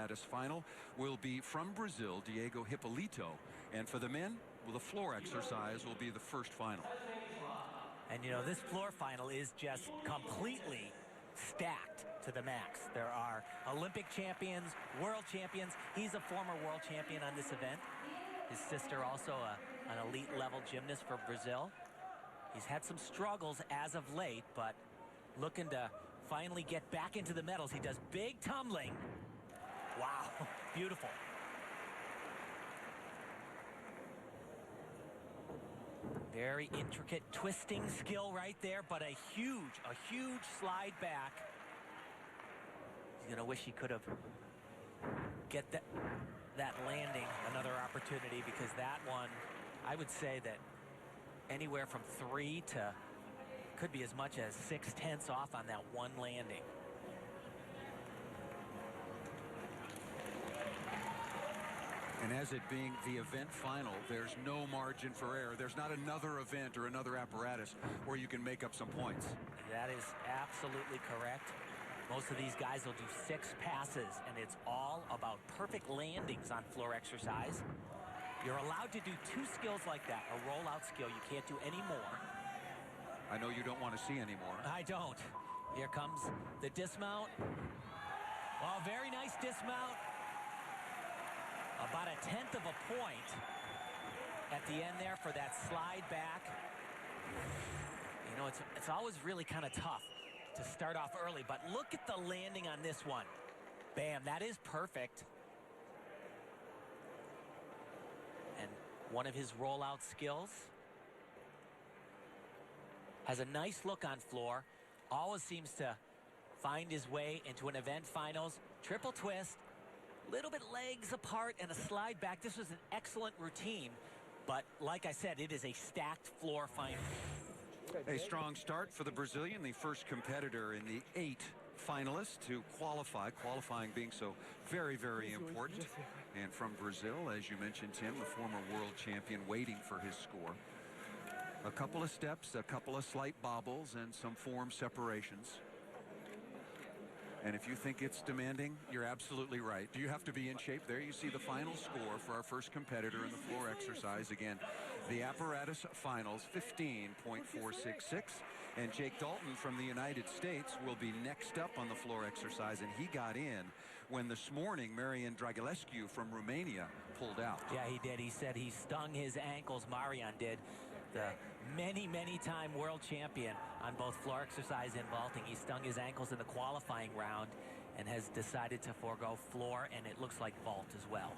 apparatus final will be from Brazil, Diego Hipólito. And for the men, well, the floor exercise will be the first final. And, you know, this floor final is just completely stacked to the max. There are Olympic champions, world champions. He's a former world champion on this event. His sister also an elite level gymnast for Brazil. He's had some struggles as of late, but looking to finally get back into the medals. He does big tumbling. Wow, beautiful. Very intricate twisting skill right there, but a huge slide back. He's gonna wish he could have get that landing another opportunity, because that one, I would say that anywhere from 3 to could be as much as 6/10 off on that one landing. And as it being the event final, there's no margin for error. There's not another event or another apparatus where you can make up some points. That is absolutely correct. Most of these guys will do 6 passes, and it's all about perfect landings on floor exercise. You're allowed to do 2 skills like that, a rollout skill. You can't do any more. I know you don't want to see any more. I don't. Here comes the dismount. Well, very nice dismount. About 1/10 of a point at the end there for that slide back. You know, it's always really kind of tough to start off early, but look at the landing on this one. Bam, that is perfect. And one of his rollout skills. Has a nice look on floor. Always seems to find his way into an event finals. Triple twist. Little bit legs apart and a slide back. This was an excellent routine, but like I said, it is a stacked floor final. A strong start for the Brazilian, the first competitor in the 8 finalists to qualify, qualifying being so very, very important. And from Brazil, as you mentioned, Tim, the former world champion, waiting for his score. A couple of steps, a couple of slight bobbles, and some form separations. And if you think it's demanding, you're absolutely right. You have to be in shape. There you see the final score for our first competitor in the floor exercise. Again, the apparatus finals, 15.466. And Jake Dalton from the United States will be next up on the floor exercise. And he got in when this morning Marian Dragulescu from Romania pulled out. Yeah, he did. He said he stung his ankles. Marian did. The many time world champion on both floor exercise and vaulting. He stung his ankles in the qualifying round and has decided to forego floor, and it looks like vault as well.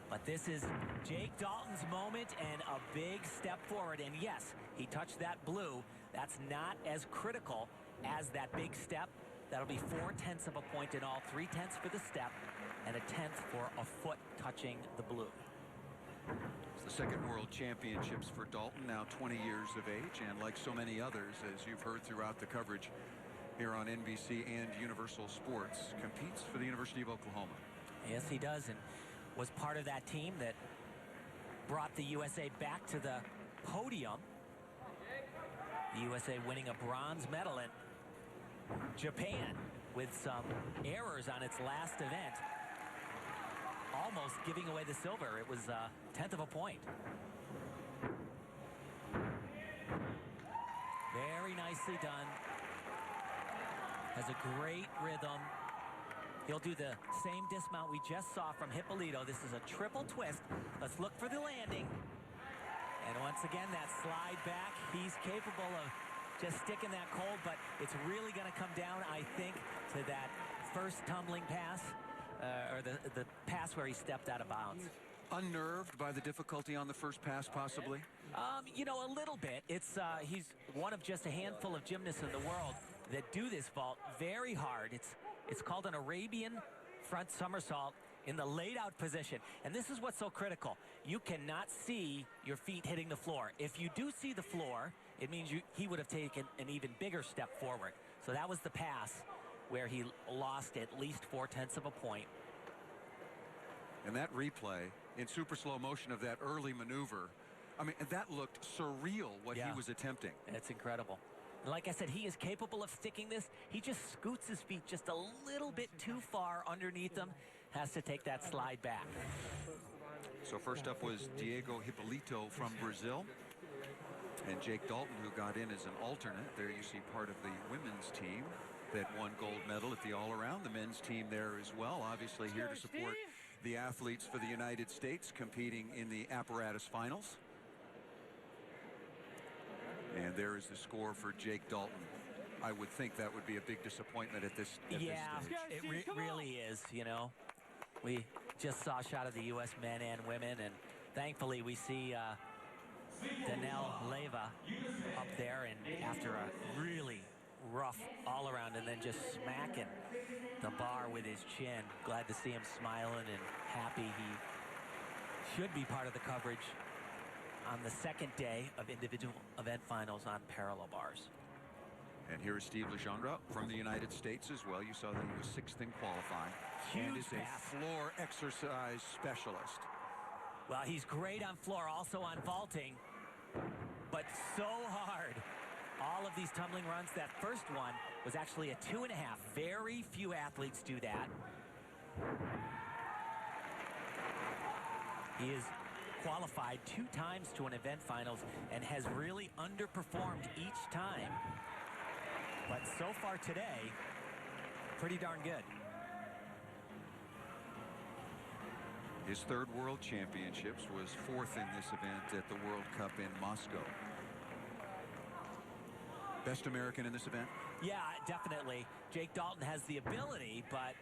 But this is Jake Dalton's moment and a big step forward. And yes, he touched that blue. That's not as critical as that big step. That'll be 4/10 of a point in all, 3/10 for the step and 1/10 for a foot touching the blue. It's the second world championships for Dalton, now 20 years of age, and like so many others, as you've heard throughout the coverage here on NBC and Universal Sports, competes for the University of Oklahoma. Yes, he does, and was part of that team that brought the USA back to the podium. The USA winning a bronze medal in Japan with some errors on its last event. Almost giving away the silver. It was 1/10 of a point. Very nicely done. Has a great rhythm. He'll do the same dismount we just saw from Hipólito. This is a triple twist. Let's look for the landing. And once again, that slide back. He's capable of just sticking that cold, but it's really going to come down, I think, to that first tumbling pass. Or the pass where he stepped out of bounds. Unnerved by the difficulty on the first pass, possibly? You know, a little bit. It's he's one of just a handful of gymnasts in the world that do this vault very hard. It's called an Arabian front somersault in the laid out position. And this is what's so critical. You cannot see your feet hitting the floor. If you do see the floor, it means he would have taken an even bigger step forward. So that was the pass where he lost at least 4/10 of a point. And that replay in super slow motion of that early maneuver, I mean, that looked surreal what he was attempting. It's incredible. Like I said, he is capable of sticking this. He just scoots his feet just a little bit too far underneath him. Has to take that slide back. So first up was Diego Hipólito from Brazil. And Jake Dalton, who got in as an alternate. There you see part of the women's team that won gold medal at the all-around. The men's team there as well, obviously here to support the athletes for the United States competing in the apparatus finals. And there is the score for Jake Dalton. I would think that would be a big disappointment at this stage. It really is, you know. We just saw a shot of the U.S. men and women, and thankfully we see Daniel Leyva up there, and after a really rough all-around and then just smacking the bar with his chin. Glad to see him smiling and happy. He should be part of the coverage on the second day of individual event finals on parallel bars. And here is Steve Legendre from the United States as well. You saw that he was 6th in qualifying. Huge and is a floor exercise specialist. Well, he's great on floor, also on vaulting, but so hard. All of these tumbling runs. That first one was actually a 2.5. Very few athletes do that. He is qualified 2 times to an event finals and has really underperformed each time. But so far today, pretty darn good. His 3rd World Championships was 4th in this event at the World Cup in Moscow. Best American in this event? Yeah, definitely. Jake Dalton has the ability, but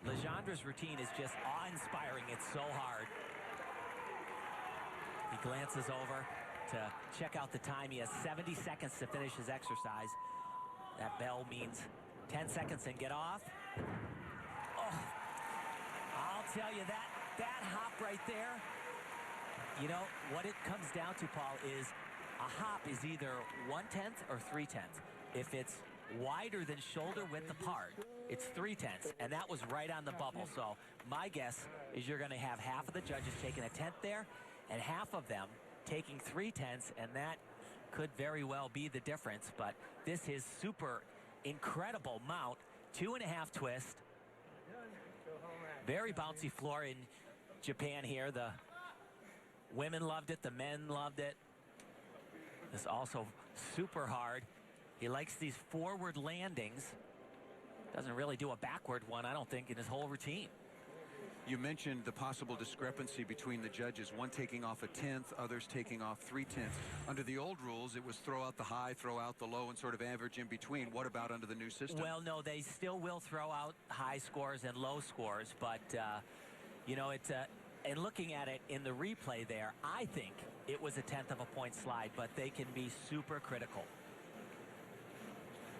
Legendre's routine is just awe-inspiring. It's so hard. He glances over to check out the time. He has 70 seconds to finish his exercise. That bell means 10 seconds and get off. Oh, I'll tell you, that hop right there, you know, what it comes down to, Paul, is a hop is either 1/10 or 3/10. If it's wider than shoulder width apart, it's 3/10, and that was right on the bubble. So my guess is you're going to have half of the judges taking a 1/10 there and half of them taking 3/10, and that could very well be the difference. But this is super incredible mount, 2.5 twist. Very bouncy floor in Japan here. The women loved it, the men loved it. This also super hard. He likes these forward landings. Doesn't really do a backward one, I don't think, in his whole routine. You mentioned the possible discrepancy between the judges, one taking off a 1/10, others taking off 3/10. Under the old rules, it was throw out the high, throw out the low, and sort of average in between. What about under the new system? Well, no, they still will throw out high scores and low scores, but, you know, it's and looking at it in the replay there, I think it was a 1/10 of a point slide, but they can be super critical.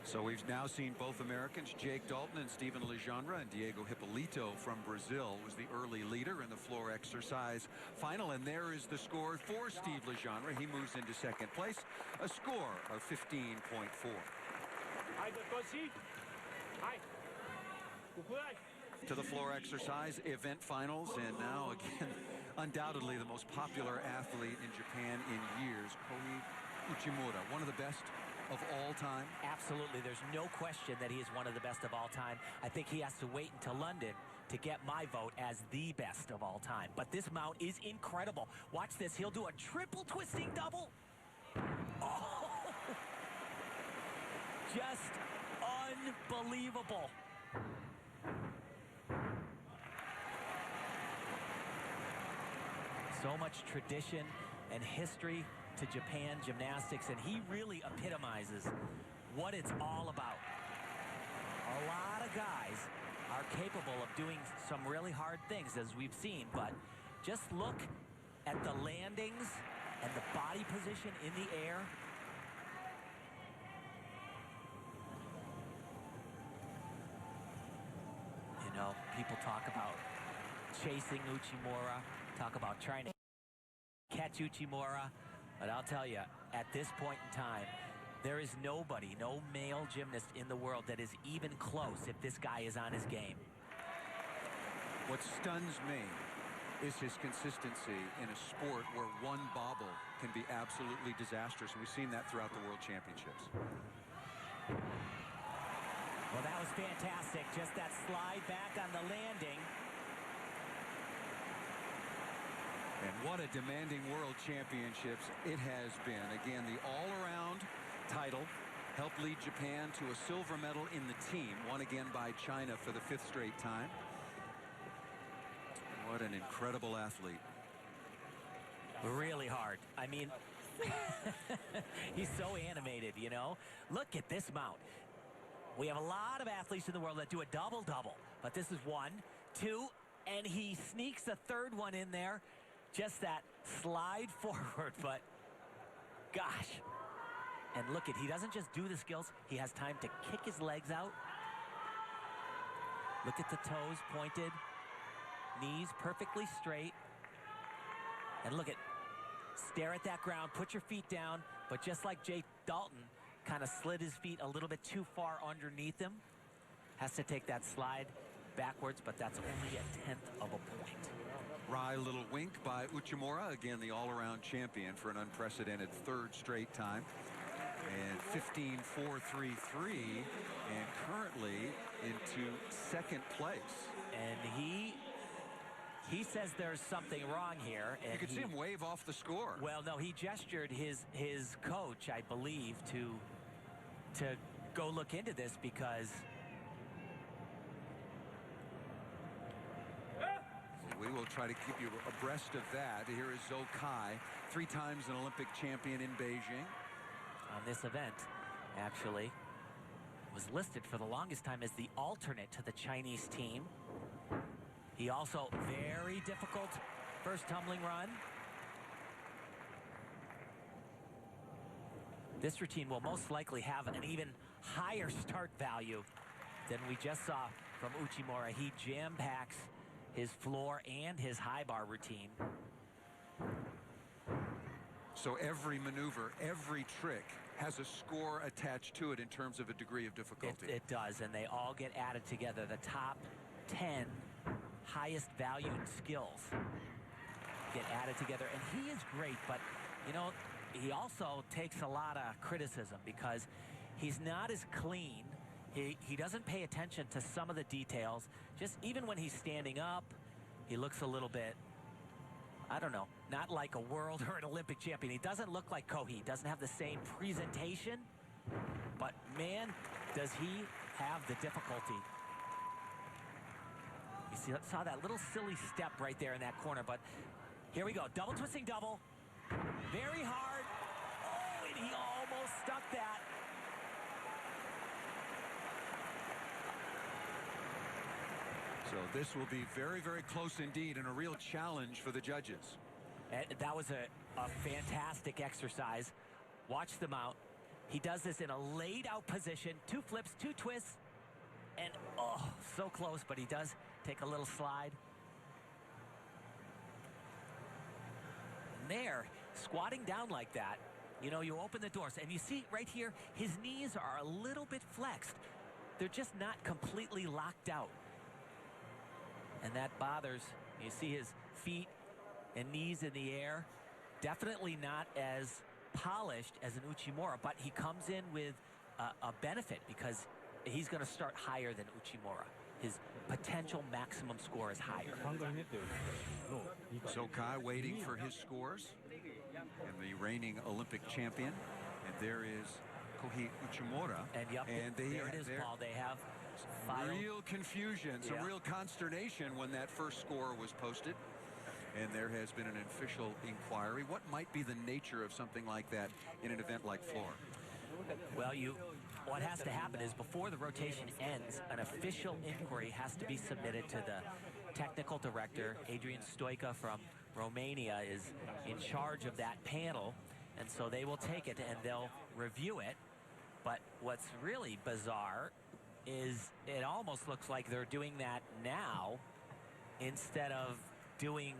So we've now seen both Americans, Jake Dalton and Steven Legendre, and Diego Hipólito from Brazil was the early leader in the floor exercise final. And there is the score for Steve Legendre. He moves into 2nd place, a score of 15.4. To the floor exercise event finals, and now again, undoubtedly the most popular athlete in Japan in years, Koji Uchimura, one of the best of all time. Absolutely. There's no question that he is one of the best of all time. I think he has to wait until London to get my vote as the best of all time. But this mount is incredible. Watch this. He'll do a triple twisting double. Oh! Just unbelievable. So much tradition and history to Japan gymnastics, and he really epitomizes what it's all about. A lot of guys are capable of doing some really hard things, as we've seen, but just look at the landings and the body position in the air. You know, people talk about chasing Uchimura, talk about trying to catch Uchimura. But I'll tell you, at this point in time, there is nobody, no male gymnast in the world that is even close if this guy is on his game. What stuns me is his consistency in a sport where one bobble can be absolutely disastrous. And we've seen that throughout the World Championships. Well, that was fantastic. Just that slide back on the landing. And what a demanding World Championships it has been. Again, the all-around title helped lead Japan to a silver medal in the team, won again by China for the 5th straight time. What an incredible athlete. Really hard. I mean, he's so animated, you know. Look at this mount. We have a lot of athletes in the world that do a double-double, but this is 1, 2, and he sneaks the 3rd one in there. Just that slide forward, but gosh. And look at, he doesn't just do the skills, he has time to kick his legs out. Look at the toes pointed, knees perfectly straight. And look at, stare at that ground, put your feet down, but just like Jake Dalton, kind of slid his feet a little bit too far underneath him. Has to take that slide backwards, but that's only a 1/10 of a point. Wry little wink by Uchimura, again the all-around champion for an unprecedented 3rd straight time. And 15.433, and currently into 2nd place. And he says there's something wrong here. And you could see him wave off the score. Well, no, he gestured his coach, I believe, to go look into this, because we will try to keep you abreast of that. Here is Zhou Kai, 3 times an Olympic champion in Beijing. On this event, actually, was listed for the longest time as the alternate to the Chinese team. He also, very difficult first tumbling run. This routine will most likely have an even higher start value than we just saw from Uchimura. He jam-packs his floor and his high bar routine. So every maneuver, every trick has a score attached to it in terms of a degree of difficulty. It does, and they all get added together. The top 10 highest valued skills get added together, and he is great, but you know, he also takes a lot of criticism because he's not as clean. He doesn't pay attention to some of the details. Just even when he's standing up, he looks a little bit, I don't know, not like a world or an Olympic champion. He doesn't look like Kohei. He doesn't have the same presentation, but man, does he have the difficulty. You saw that little silly step right there in that corner, but here we go. Double twisting double. Very hard. Oh, and he almost stuck that. So this will be very, very close indeed, and a real challenge for the judges. And that was a fantastic exercise. Watch the mount. He does this in a laid out position. 2 flips, 2 twists, and oh, so close, but he does take a little slide. And there, squatting down like that, you know, you open the doors, and you see right here, his knees are a little bit flexed. They're just not completely locked out. And that bothers. You see his feet and knees in the air. Definitely not as polished as an Uchimura, but he comes in with a benefit because he's going to start higher than Uchimura. His potential maximum score is higher. So Kai waiting for his scores, and the reigning Olympic champion. And there is Kohei Uchimura. And, yep, there it is, Paul. They have real confusion, some real consternation when that first score was posted. And there has been an official inquiry. What might be the nature of something like that in an event like floor? Well, what has to happen is before the rotation ends, an official inquiry has to be submitted to the technical director. Adrian Stoica from Romania is in charge of that panel, and so they will take it and they'll review it. But what's really bizarre is it almost looks like they're doing that now instead of doing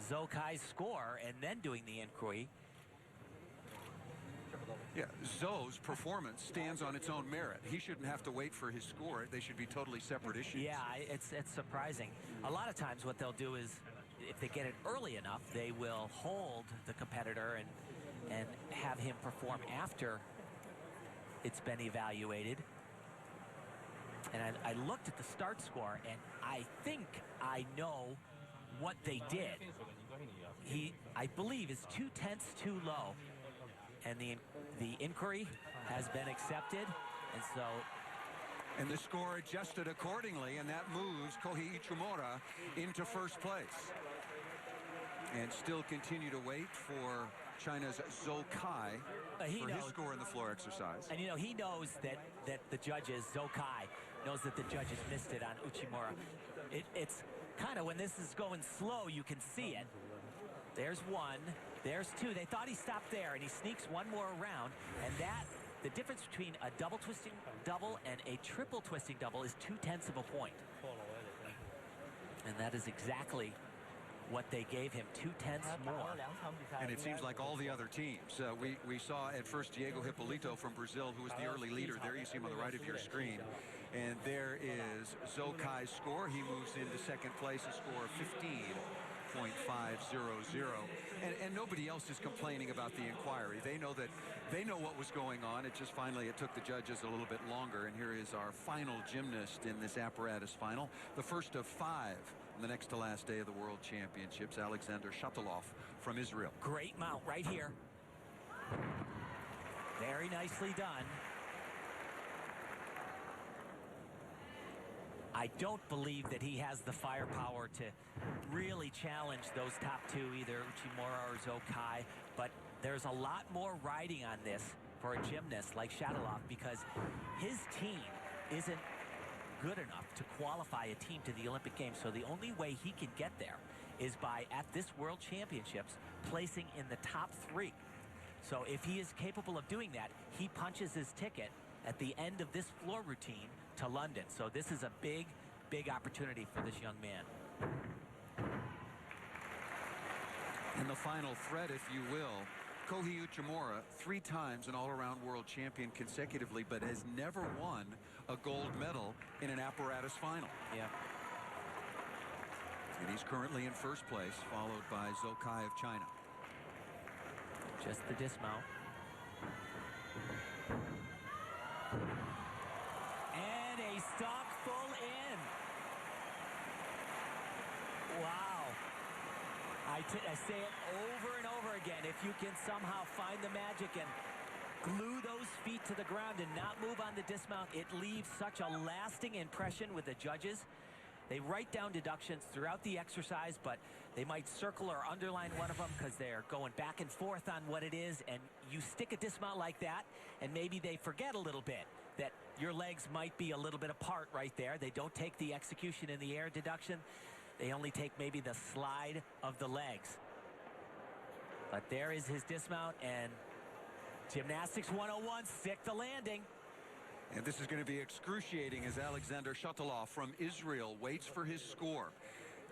Zhou Kai's score and then doing the inquiry. Yeah, Zhou's performance stands on its own merit. He shouldn't have to wait for his score. They should be totally separate issues. Yeah, it's surprising. A lot of times what they'll do is if they get it early enough, they will hold the competitor and have him perform after it's been evaluated. And I looked at the start score, and I think I know what they did. He, I believe, is 2/10 too low, and the inquiry has been accepted, and so. And the score adjusted accordingly, and that moves Kohei Uchimura into first place. And still continue to wait for China's Zhou Kai for his score in the floor exercise. And, you know, he knows that the judges, Zhou Kai, knows that the judges missed it on Uchimura. It's kind of, when this is going slow, you can see it. There's one, there's two. They thought he stopped there, and he sneaks one more around, and the difference between a double twisting double and a triple twisting double is 2/10 of a point. And that is exactly what they gave him, 2/10 more. And it seems like all the other teams. We saw at first Diego Hippolito from Brazil, who was the early leader. There you see him on the right of your screen. And there is Zhou Kai's score. He moves into second place, a score of 15.500. And nobody else is complaining about the inquiry. They know what was going on. It just it took the judges a little bit longer. And here is our final gymnast in this apparatus final, the first of 5 on the next to last day of the World Championships, Alexander Shatulov from Israel. Great mount right here. Very nicely done. I don't believe that he has the firepower to really challenge those top two, either Uchimura or Zhou Kai, but there's a lot more riding on this for a gymnast like Shatulov, because his team isn't good enough to qualify a team to the Olympic Games. So the only way he can get there is by, at this World Championships, placing in the top 3. So if he is capable of doing that, he punches his ticket at the end of this floor routine to London. So this is a big, big opportunity for this young man. And the final thread, if you will, Kohei Uchimura, 3 times an all-around world champion consecutively, but has never won a gold medal in an apparatus final. Yeah. And he's currently in first place, followed by Zhou Kai of China. Just the dismount. And a stock full in. Wow. I say it over and over again. If you can somehow find the magic and glue those feet to the ground and not move on the dismount, it leaves such a lasting impression with the judges. They write down deductions throughout the exercise, but they might circle or underline one of them because they're going back and forth on what it is. And you stick a dismount like that, and maybe they forget a little bit that your legs might be a little bit apart right there. They don't take the execution in the air deduction. They only take maybe the slide of the legs. But there is his dismount, and Gymnastics 101, stick the landing. And this is going to be excruciating as Alexander Shatulov from Israel waits for his score.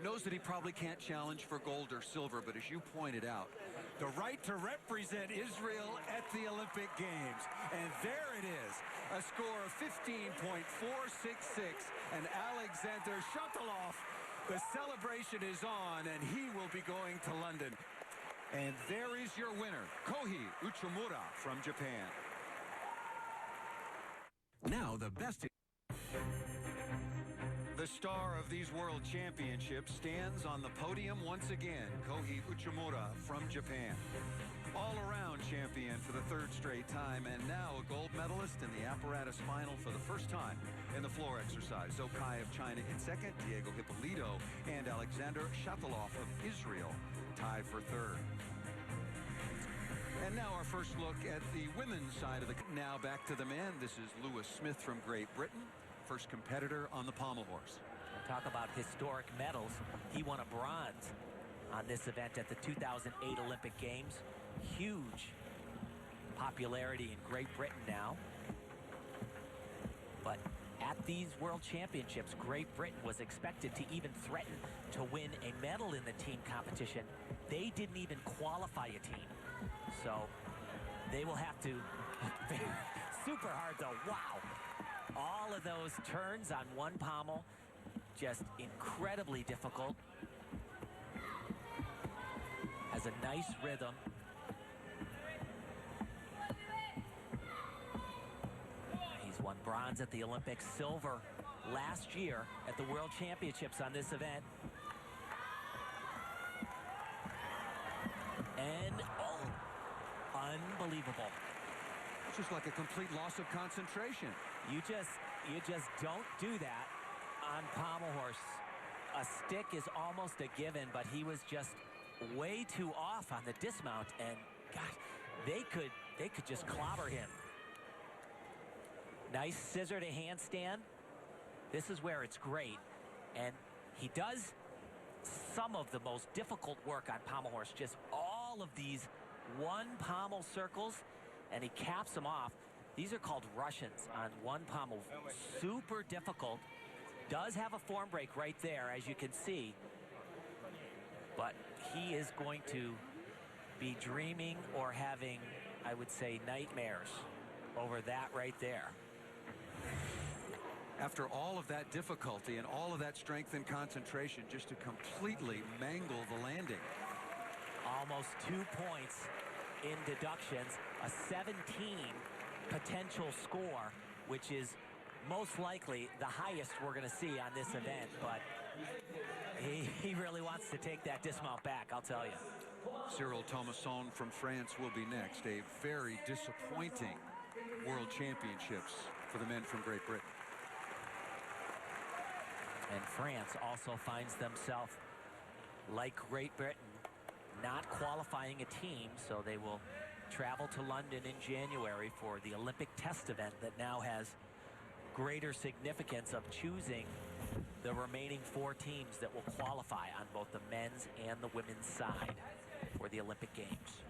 Knows that he probably can't challenge for gold or silver, but as you pointed out, the right to represent Israel at the Olympic Games. And there it is, a score of 15.466, and Alexander Shatulov, the celebration is on, and he will be going to London. And there is your winner, Kohei Uchimura from Japan. Now the best. The star of these World Championships stands on the podium once again, Kohei Uchimura from Japan. All-around champion for the 3rd straight time, and now a gold medalist in the apparatus final for the first time in the floor exercise. Zhou Kai of China in 2nd, Diego Hippolito and Alexander Shatulov of Israel tied for 3rd. And now our first look at the women's side of the... Now back to the men. This is Lewis Smith from Great Britain, first competitor on the pommel horse. Talk about historic medals. He won a bronze on this event at the 2008 Olympic Games. Huge popularity in Great Britain now. But at these World Championships, Great Britain was expected to even threaten to win a medal in the team competition. They didn't even qualify a team. So they will have to super hard though. Wow. All of those turns on one pommel, just incredibly difficult. a nice rhythm. He's won bronze at the Olympics, silver last year at the World Championships on this event. And, oh, unbelievable. It's just like a complete loss of concentration. You just don't do that on pommel horse. A stick is almost a given, but he was just way too off on the dismount, and gosh, they could just clobber him. Nice scissor to handstand. This is where it's great, and he does some of the most difficult work on pommel horse, just all of these one pommel circles, and he caps them off. These are called Russians on one pommel. Super difficult. Does have a form break right there, as you can see. But he is going to be dreaming or having, I would say, nightmares over that right there. After all of that difficulty and all of that strength and concentration, just to completely mangle the landing. Almost 2 points in deductions, a 17 potential score, which is most likely the highest we're going to see on this event, but he really wants to take that dismount back, I'll tell you. Cyril Thomasson from France will be next. A very disappointing World Championships for the men from Great Britain. And France also finds themselves, like Great Britain, not qualifying a team, so they will travel to London in January for the Olympic test event that now has greater significance of choosing the remaining 4 teams that will qualify on both the men's and the women's side for the Olympic Games.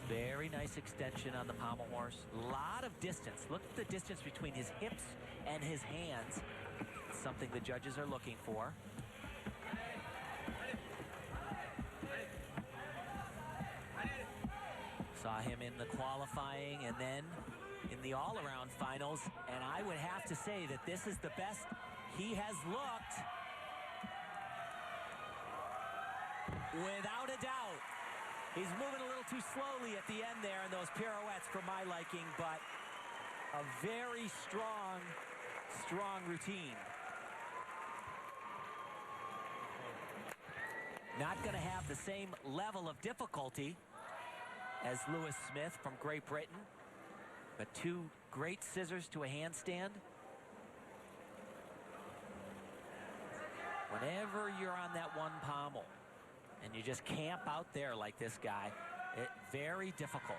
Very nice extension on the pommel horse. A lot of distance. Look at the distance between his hips and his hands. It's something the judges are looking for. Saw him in the qualifying and then in the all-around finals, and I would have to say that this is the best he has looked. Without a doubt. He's moving a little too slowly at the end there in those pirouettes for my liking, but a very strong routine. Not going to have the same level of difficulty as Lewis Smith from Great Britain, but 2 great scissors to a handstand. Whenever you're on that one pommel and you just camp out there like this guy, very difficult.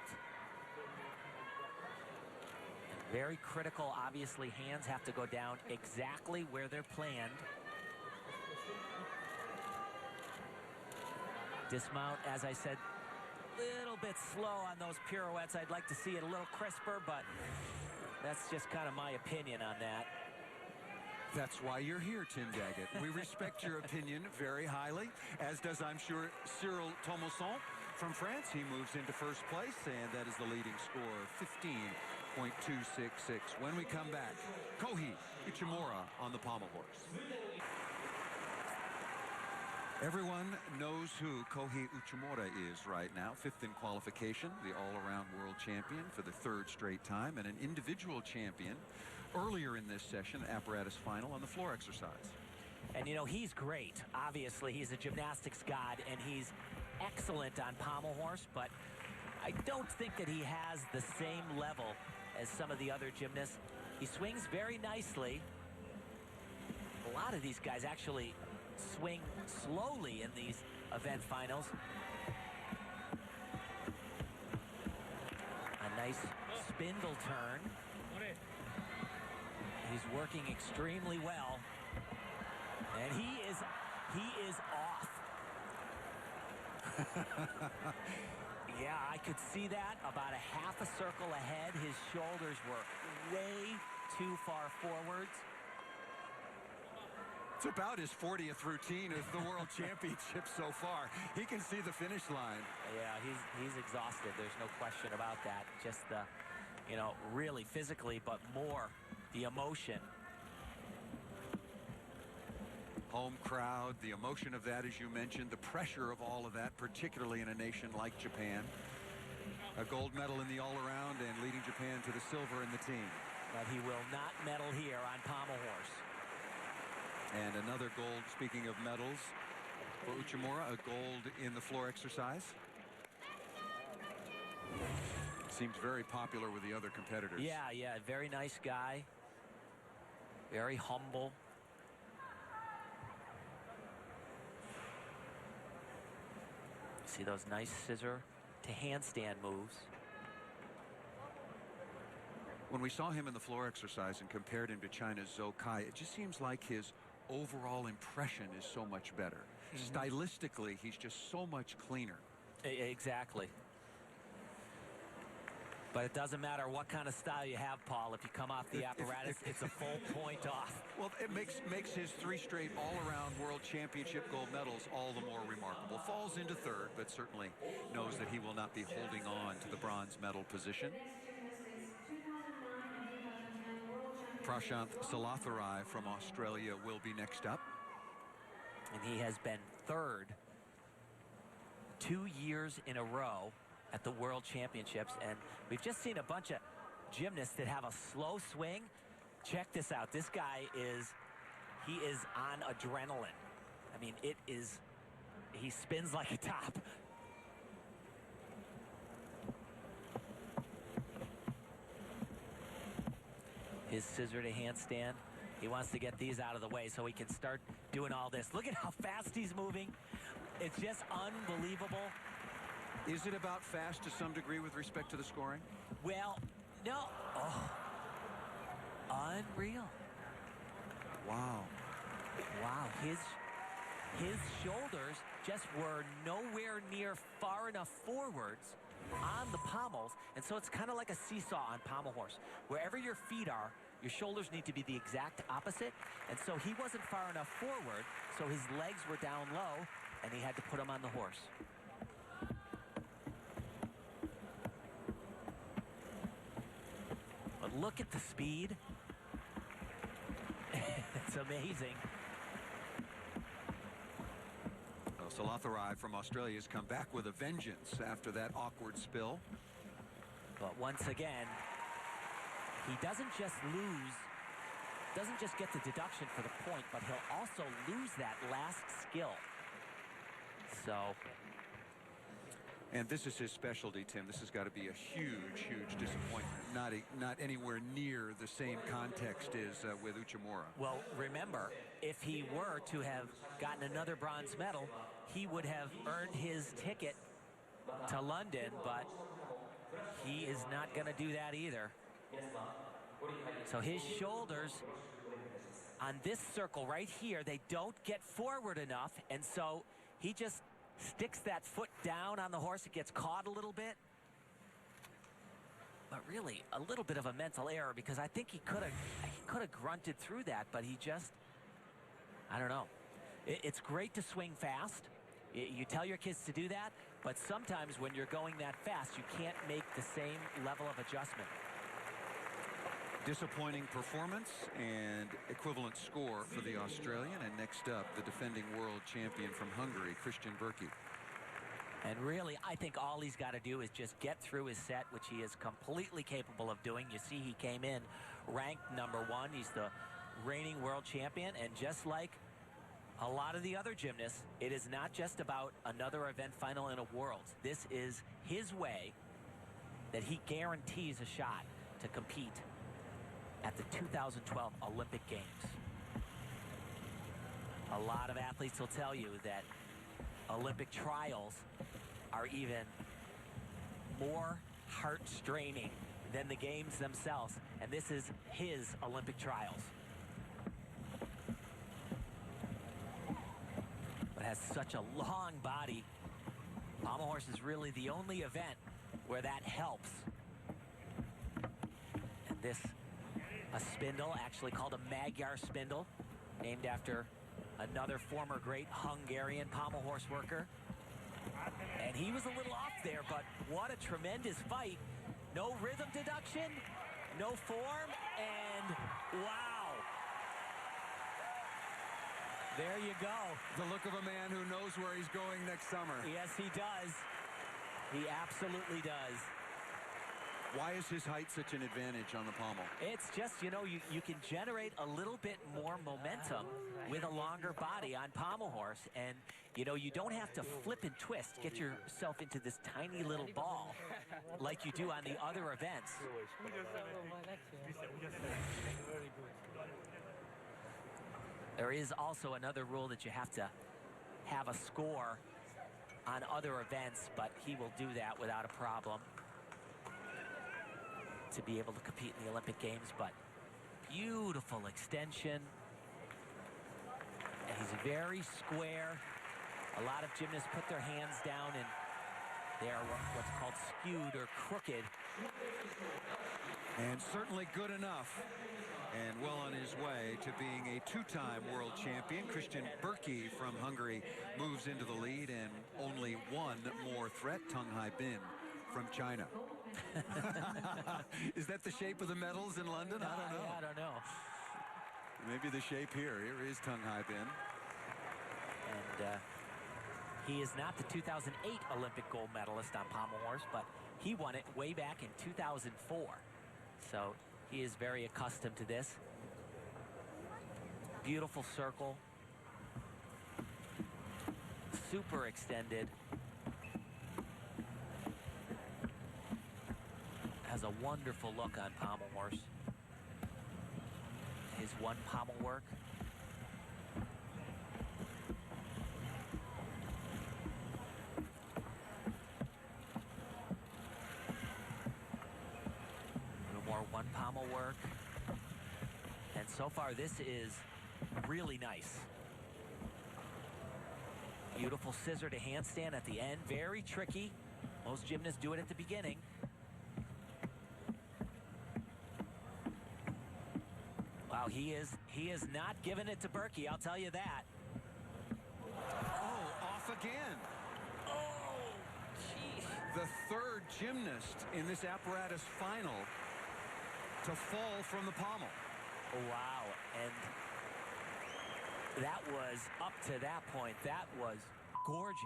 And very critical, obviously. Hands have to go down exactly where they're planned. Dismount, as I said, little bit slow on those pirouettes. I'd like to see it a little crisper, but that's just kind of my opinion on that. That's why you're here, Tim Daggett. We respect your opinion very highly, as does, I'm sure, Cyril Thomasson from France. He moves into first place, and that is the leading score, 15.266. When we come back, Kohei Uchimura on the pommel horse. Everyone knows who Kohei Uchimura is right now. 5th in qualification, the all-around world champion for the 3rd straight time, and an individual champion earlier in this session, apparatus final on the floor exercise. And you know, he's great. Obviously, he's a gymnastics god, and he's excellent on pommel horse, but I don't think that he has the same level as some of the other gymnasts. He swings very nicely. A lot of these guys actually swing slowly in these event finals. A nice spindle turn. He's working extremely well, and he is off. Yeah, I could see that about a half a circle ahead. His shoulders were way too far forwards. It's about his 40th routine of the World Championship so far. He can see the finish line. Yeah, he's exhausted. There's no question about that. Just the, you know, really physically, but more the emotion. Home crowd, the emotion of that, as you mentioned, the pressure of all of that, particularly in a nation like Japan. A gold medal in the all-around and leading Japan to the silver in the team. But he will not medal here on pommel horse. And another gold, speaking of medals, for Uchimura, a gold in the floor exercise. Seems very popular with the other competitors. Yeah, very nice guy. Very humble. See those nice scissor to handstand moves. When we saw him in the floor exercise and compared him to China's Zhou Kai, it just seems like his overall impression is so much better. Stylistically, he's just so much cleaner. Exactly. But it doesn't matter what kind of style you have, Paul. If you come off the apparatus, it's a full point off. Well, it makes his 3 straight all-around world championship gold medals all the more remarkable. Falls into third, but certainly knows that he will not be holding on to the bronze medal position. Prashanth Salatharai from Australia will be next up. And he has been third 2 years in a row at the World Championships, and we've just seen a bunch of gymnasts that have a slow swing. Check this out. This guy he is on adrenaline. I mean, he spins like a top. His scissor to handstand. He wants to get these out of the way so he can start doing all this. Look at how fast he's moving. It's just unbelievable. Is it about fast to some degree with respect to the scoring? Well, no. Oh, unreal. Wow. Wow, his shoulders just were nowhere near far enough forwards on the pommels, and so it's kind of like a seesaw on pommel horse. Wherever your feet are, your shoulders need to be the exact opposite, and so he wasn't far enough forward, so his legs were down low, and he had to put them on the horse. But look at the speed. It's amazing. Well, Salatharai from Australia has come back with a vengeance after that awkward spill. But once again, he doesn't just get the deduction for the point, but he'll also lose that last skill. So. And this is his specialty, Tim. This has got to be a huge, huge disappointment. Not anywhere near the same context as with Uchimura. Well, remember, if he were to have gotten another bronze medal, he would have earned his ticket to London, but he is not going to do that either. So his shoulders on this circle right here, they don't get forward enough, and so he just sticks that foot down on the horse. It gets caught a little bit. But really, a little bit of a mental error, because I think he could have grunted through that, but he just, I don't know. It's great to swing fast. You tell your kids to do that, but sometimes when you're going that fast, you can't make the same level of adjustment. Disappointing performance and equivalent score for the Australian. And next up, the defending world champion from Hungary, Christian Berkey. And really, I think all he's got to do is just get through his set, which he is completely capable of doing. You see, he came in ranked #1. He's the reigning world champion. And just like a lot of the other gymnasts, it is not just about another event final in a Worlds. This is his way that he guarantees a shot to compete at the 2012 Olympic Games. A lot of athletes will tell you that Olympic trials are even more heart-straining than the games themselves, and this is his Olympic trials. But has such a long body. Pommel horse is really the only event where that helps. And this, a spindle, actually called a Magyar spindle, named after another former great Hungarian pommel horse worker. And he was a little off there, but what a tremendous fight. No rhythm deduction, no form, and wow. There you go. The look of a man who knows where he's going next summer. Yes, he does. He absolutely does. Why is his height such an advantage on the pommel? It's just, you know, you can generate a little bit more momentum with a longer body on pommel horse. And, you know, you don't have to flip and twist, get yourself into this tiny little ball like you do on the other events. There is also another rule that you have to have a score on other events, but he will do that without a problem to be able to compete in the Olympic Games. But beautiful extension. And he's very square. A lot of gymnasts put their hands down and they are what's called skewed or crooked. And certainly good enough. And well on his way to being a two-time world champion. Christian Berkey from Hungary moves into the lead, and only one more threat, Tung Hai Bin from China. Is that the shape of the medals in London? I don't know. I don't know. Maybe the shape here. Here is Tung Hai Bin. And he is not the 2008 Olympic gold medalist on pommel horse, but he won it way back in 2004. So he is very accustomed to this. Beautiful circle. Super extended. Has a wonderful look on pommel horse. His one pommel work. One pommel work, and so far this is really nice. Beautiful scissor to handstand at the end, very tricky. Most gymnasts do it at the beginning. Wow, he is not giving it to Berkey, I'll tell you that. Oh, off again. Oh, geez. The third gymnast in this apparatus final to fall from the pommel. Wow, and that was, up to that point, that was gorgeous.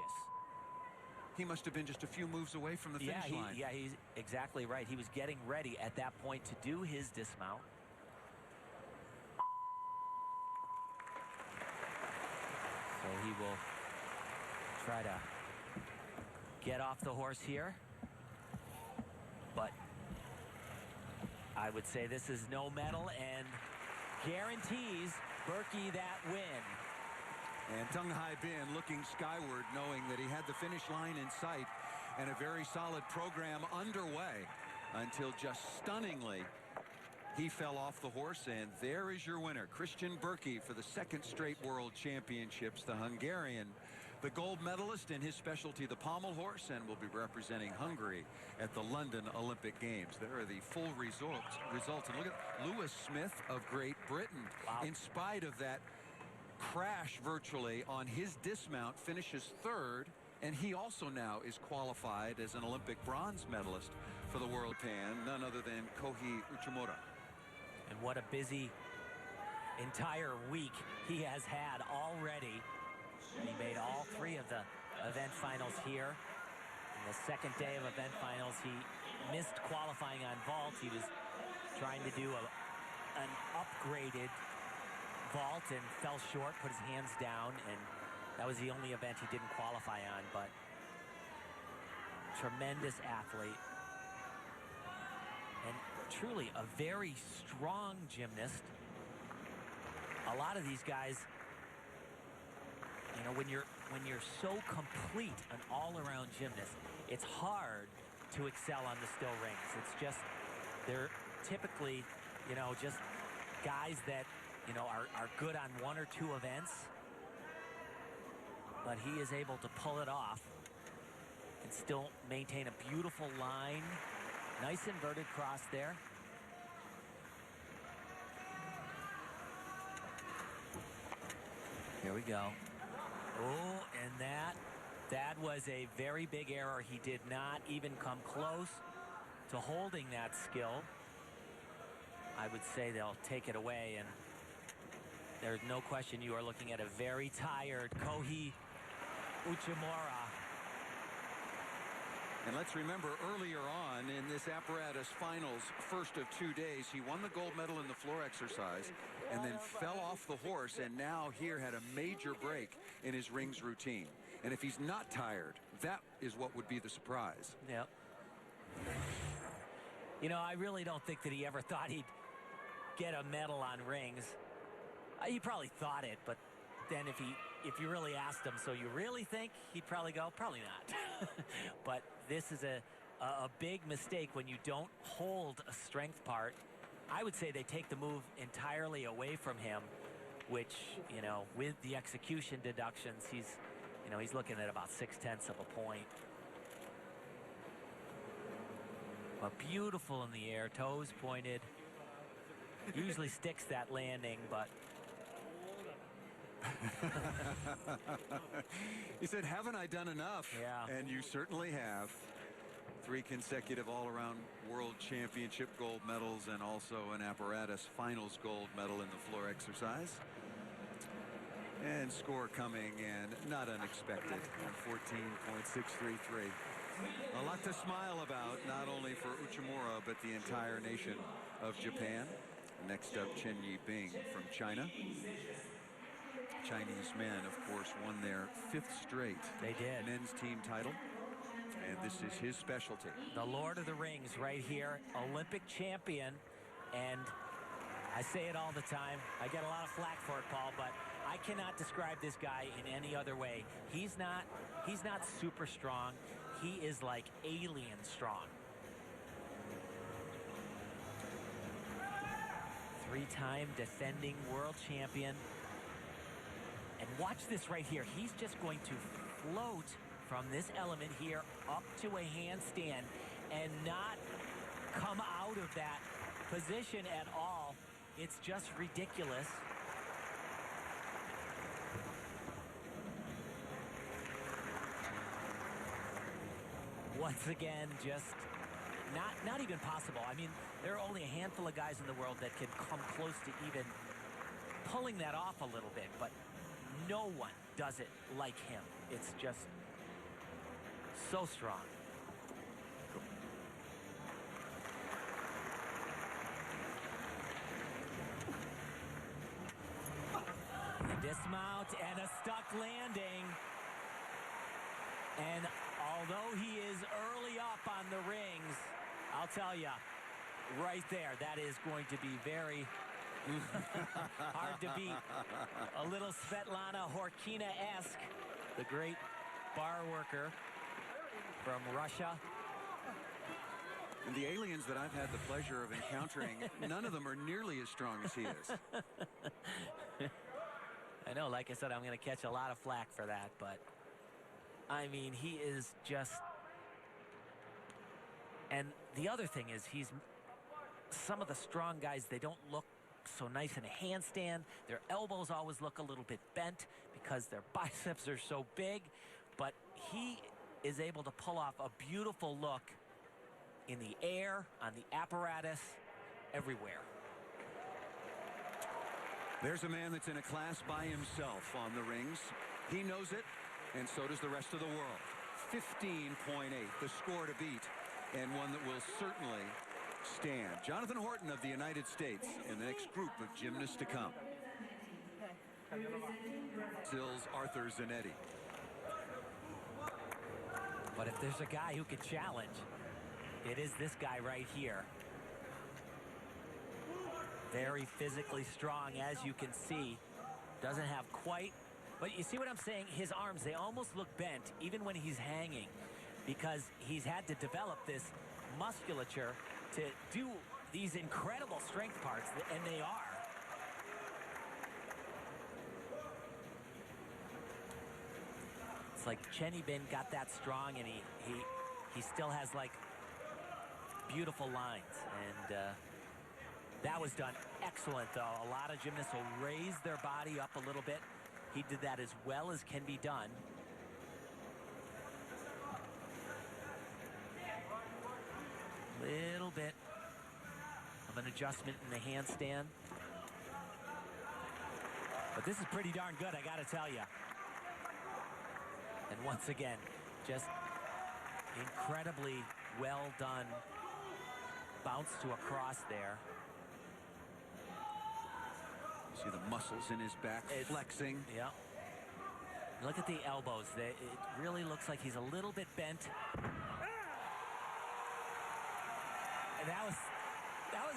He must have been just a few moves away from the finish line. Yeah, he's exactly right. He was getting ready at that point to do his dismount. So he will try to get off the horse here. But I would say this is no medal and guarantees Berkey that win. And Tung Hai Bin looking skyward, knowing that he had the finish line in sight and a very solid program underway until just stunningly he fell off the horse. And there is your winner, Christian Berkey, for the second straight World Championships. The Hungarian, the gold medalist in his specialty, the pommel horse, and will be representing Hungary at the London Olympic Games. There are the full results. And look at Lewis Smith of Great Britain. Wow. In spite of that crash virtually on his dismount, finishes third, and he also now is qualified as an Olympic bronze medalist for the World Pan, none other than Kohei Uchimura. And what a busy entire week he has had already. He made all three of the event finals here. In the second day of event finals, he missed qualifying on vault. He was trying to do an upgraded vault and fell short, put his hands down, and that was the only event he didn't qualify on. But tremendous athlete, and truly a very strong gymnast. A lot of these guys, you know, when you're so complete an all-around gymnast, it's hard to excel on the still rings. It's just, they're typically, you know, just guys that, you know, are good on one or two events, but he is able to pull it off and still maintain a beautiful line. Nice inverted cross there. Here we go. Oh, and that was a very big error. He did not even come close to holding that skill. I would say they'll take it away, and There's no question you are looking at a very tired Kohei Uchimura. And let's remember, earlier on in this apparatus finals, first of 2 days, he won the gold medal in the floor exercise and then fell off the horse, and now here had a major break in his rings routine. And if he's not tired, that is what would be the surprise. Yep. You know, I really don't think that he ever thought he'd get a medal on rings. He probably thought it, but then if you really asked him, so you really think, he'd probably go, probably not. But this is a big mistake when you don't hold a strength part. I would say they take the move entirely away from him, which, you know, with the execution deductions, he's looking at about 0.6 of a point. But beautiful in the air, toes pointed. Usually sticks that landing, but he said, haven't I done enough? Yeah. And you certainly have. 3 consecutive all-around world championship gold medals and also an apparatus finals gold medal in the floor exercise. And score coming in not unexpected, 14.633. A lot to smile about, not only for Uchimura, but the entire nation of Japan. Next up, Chen Yibing from China. Chinese men, of course, won their 5th straight They did. men's team title. And this is his specialty. The Lord of the Rings right here, Olympic champion. And I say it all the time. I get a lot of flack for it, Paul, but I cannot describe this guy in any other way. He's not super strong. He is like alien strong. 3-time defending world champion. And watch this right here. He's just going to float from this element here up to a handstand and not come out of that position at all. It's just ridiculous. Once again, just not even possible. I mean, there are only a handful of guys in the world that can come close to even pulling that off a little bit, but no one does it like him. It's just so strong. A dismount and a stuck landing. And although he is early up on the rings, I'll tell you, right there, that is going to be very hard to beat. A little Svetlana Horkina-esque, the great bar worker from Russia. And the aliens that I've had the pleasure of encountering, none of them are nearly as strong as he is. I know, like I said, I'm going to catch a lot of flack for that, but I mean, he is just... And the other thing is, some of the strong guys, they don't look so nice in a handstand. Their elbows always look a little bit bent because their biceps are so big, but he is able to pull off a beautiful look in the air, on the apparatus, everywhere. There's a man that's in a class by himself on the rings. He knows it, and so does the rest of the world. 15.8, the score to beat, and one that will certainly stand. Jonathan Horton of the United States in the next group of gymnasts to come. Brazil's Arthur Zanetti. But if there's a guy who can challenge, it is this guy right here. Very physically strong, as you can see. Doesn't have quite, but you see what I'm saying? His arms, they almost look bent, even when he's hanging, because he's had to develop this musculature to do these incredible strength parts, and they are. It's like Chen Yibing got that strong, and he still has like beautiful lines, and that was done excellent, though. A lot of gymnasts will raise their body up a little bit. He did that as well as can be done. Little bit of an adjustment in the handstand. But this is pretty darn good, I got to tell you. And once again, just incredibly well done. Bounce to a cross there. See the muscles in his back flexing. Yeah. Look at the elbows. It really looks like he's a little bit bent. And that was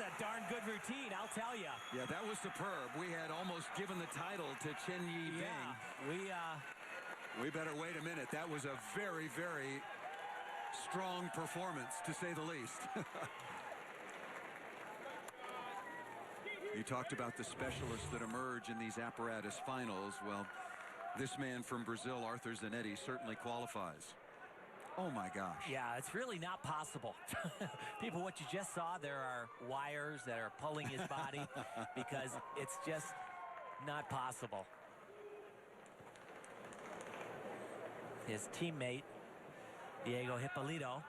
a darn good routine, I'll tell you. Yeah, that was superb. We had almost given the title to Chen Yi Bing. We better wait a minute. That was a very, very strong performance, to say the least. You talked about the specialists that emerge in these apparatus finals. Well, this man from Brazil, Arthur Zanetti, certainly qualifies. Oh, my gosh. Yeah, it's really not possible. People, what you just saw, there are wires that are pulling his body because it's just not possible. His teammate, Diego Hippolito,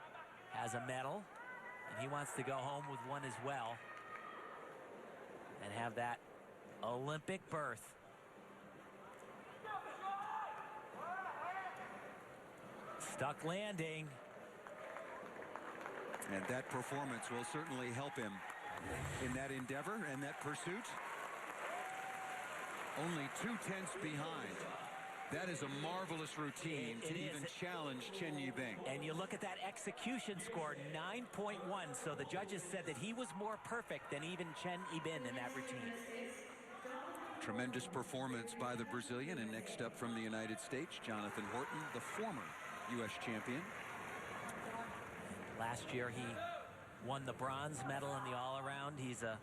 has a medal, and he wants to go home with one as well and have that Olympic berth. Stuck landing. And that performance will certainly help him in that endeavor and that pursuit. Only 2/10 behind. That is a marvelous routine to even challenge Chen Yi Bing. And you look at that execution score, 9.1. So the judges said that he was more perfect than even Chen Yi Bing in that routine. Tremendous performance by the Brazilian. And next up from the United States, Jonathan Horton, the former U.S. champion. Last year he won the bronze medal in the all-around. He's a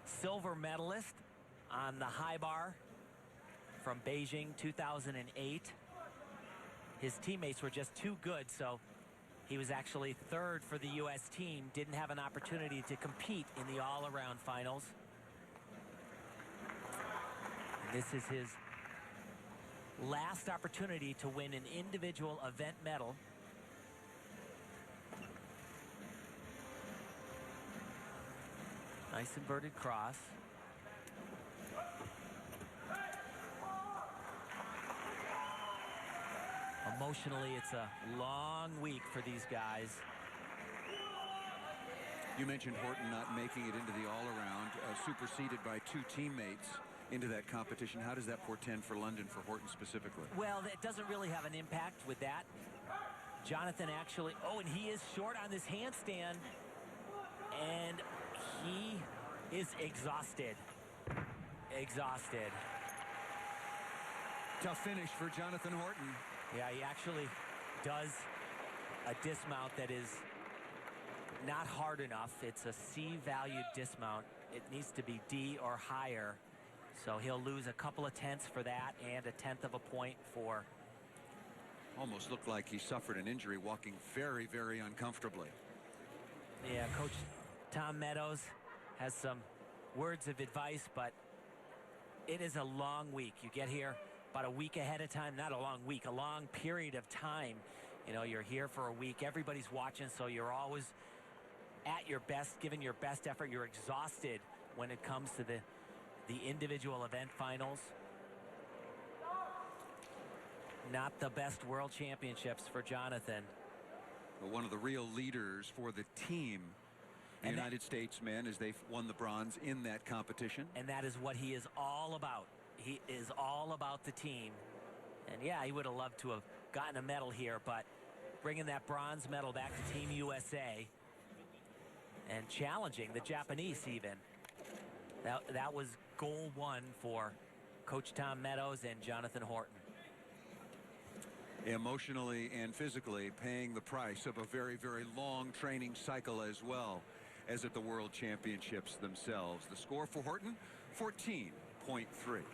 silver medalist on the high bar from Beijing 2008. His teammates were just too good, so he was actually third for the U.S. team. Didn't have an opportunity to compete in the all-around finals. And this is his last opportunity to win an individual event medal. Nice inverted cross. Emotionally, it's a long week for these guys. You mentioned Horton not making it into the all-around, superseded by two teammates into that competition. How does that portend for London for Horton specifically? Well, it doesn't really have an impact with that. Jonathan actually, oh, and he is short on this handstand, and he is exhausted. Exhausted. Tough finish for Jonathan Horton. Yeah, he actually does a dismount that is not hard enough. It's a C-valued dismount. It needs to be D or higher. So he'll lose a couple of tenths for that and a tenth of a point for... Almost looked like he suffered an injury walking very, very uncomfortably. Yeah, Coach Tom Meadows has some words of advice, but it is a long week. You get here about a week ahead of time, not a long week, a long period of time. You know, you're here for a week. Everybody's watching, so you're always at your best, giving your best effort. You're exhausted when it comes to the individual event finals. Not the best world championships for Jonathan. But one of the real leaders for the team, the United States men, as they've won the bronze in that competition. And that is what he is all about. He is all about the team. And yeah, he would have loved to have gotten a medal here, but bringing that bronze medal back to Team USA and challenging the Japanese even. That was goal one for Coach Tom Meadows and Jonathan Horton. Emotionally and physically paying the price of a very, very long training cycle as well as at the World Championships themselves. The score for Horton, 14.3.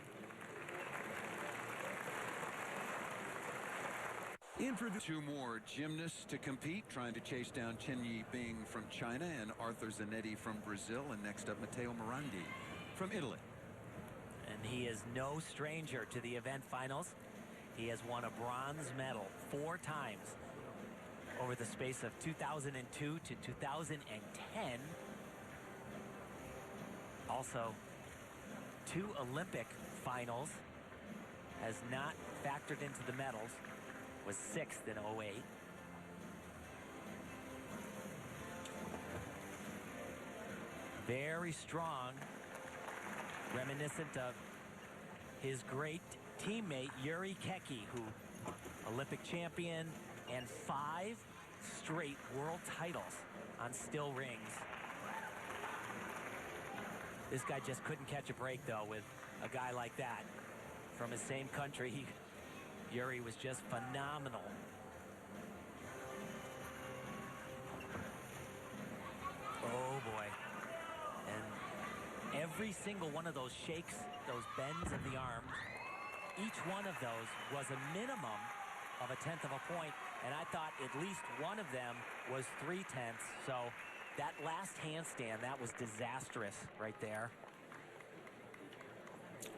In for the two more gymnasts to compete, trying to chase down Chen Yi Bing from China and Arthur Zanetti from Brazil. And next up, Matteo Morandi from Italy. And he is no stranger to the event finals. He has won a bronze medal 4 times over the space of 2002 to 2010. Also 2 Olympic finals, has not factored into the medals, was 6th in '08. Very strong, reminiscent of his great teammate Yuri Keki, who Olympic champion and 5 straight world titles on still rings. This guy just couldn't catch a break, though, with a guy like that from his same country. Yuri was just phenomenal. Oh boy. And every single one of those shakes, those bends of the arms, each one of those was a minimum of a 1/10 of a point, and I thought at least one of them was 3/10. So that last handstand, that was disastrous right there.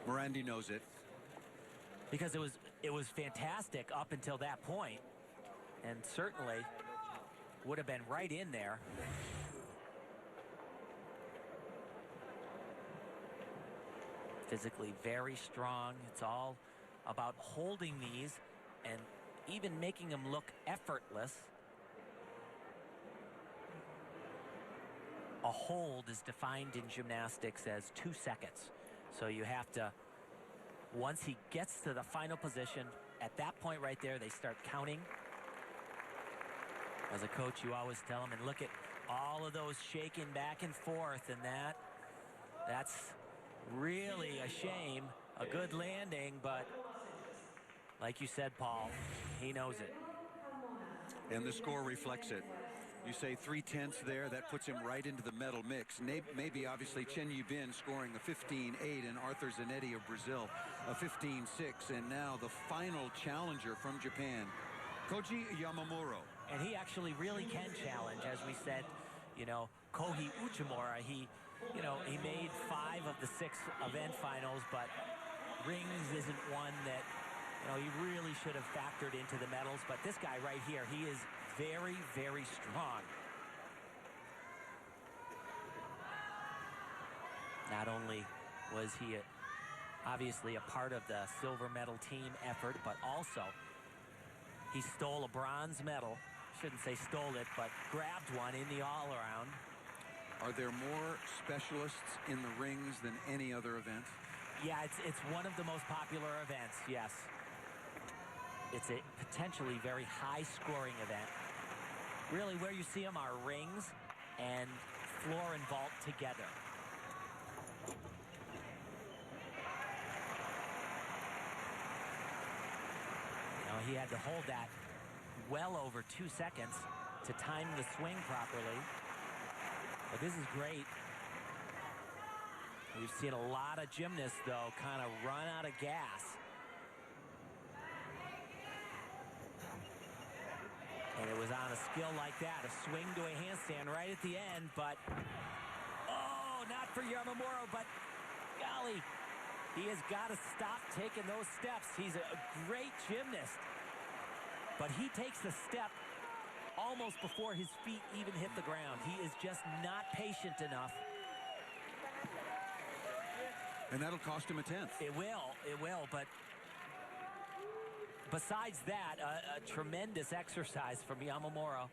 Morandi knows it. Because it was fantastic up until that point, and certainly would have been right in there. Physically very strong. It's all about holding these and even making them look effortless. A hold is defined in gymnastics as 2 seconds. So you have to, once he gets to the final position, at that point right there, they start counting. As a coach, you always tell them, and look at all of those shaking back and forth, and that's really a shame. A good landing, but like you said, Paul, he knows it. And the score reflects it. You say 3/10 there, that puts him right into the medal mix. Maybe obviously Chen Yubin scoring a 15.8 and Arthur Zanetti of Brazil a 15.6, and now the final challenger from Japan, Koji Yamamuro. And he actually really can challenge, as we said, you know, Kohi Uchimura, he made 5 of the 6 event finals, but rings isn't one that, he really should have factored into the medals. But this guy right here, he is very, very strong. Not only was he obviously a part of the silver medal team effort, but also he stole a bronze medal. Shouldn't say stole it, but grabbed one in the all-around. Are there more specialists in the rings than any other event? Yeah, it's one of the most popular events, yes. It's a potentially very high-scoring event. Really, where you see them are rings and floor and vault together. He had to hold that well over 2 seconds to time the swing properly. But this is great. We've seen a lot of gymnasts, though, kind of run out of gas. And it was on a skill like that, a swing to a handstand right at the end, but oh, not for Yamamuro, but golly, he has got to stop taking those steps. He's a great gymnast, but he takes the step almost before his feet even hit the ground. He is just not patient enough. And that'll cost him a 10th. It will, but besides that, a tremendous exercise from Yamamuro.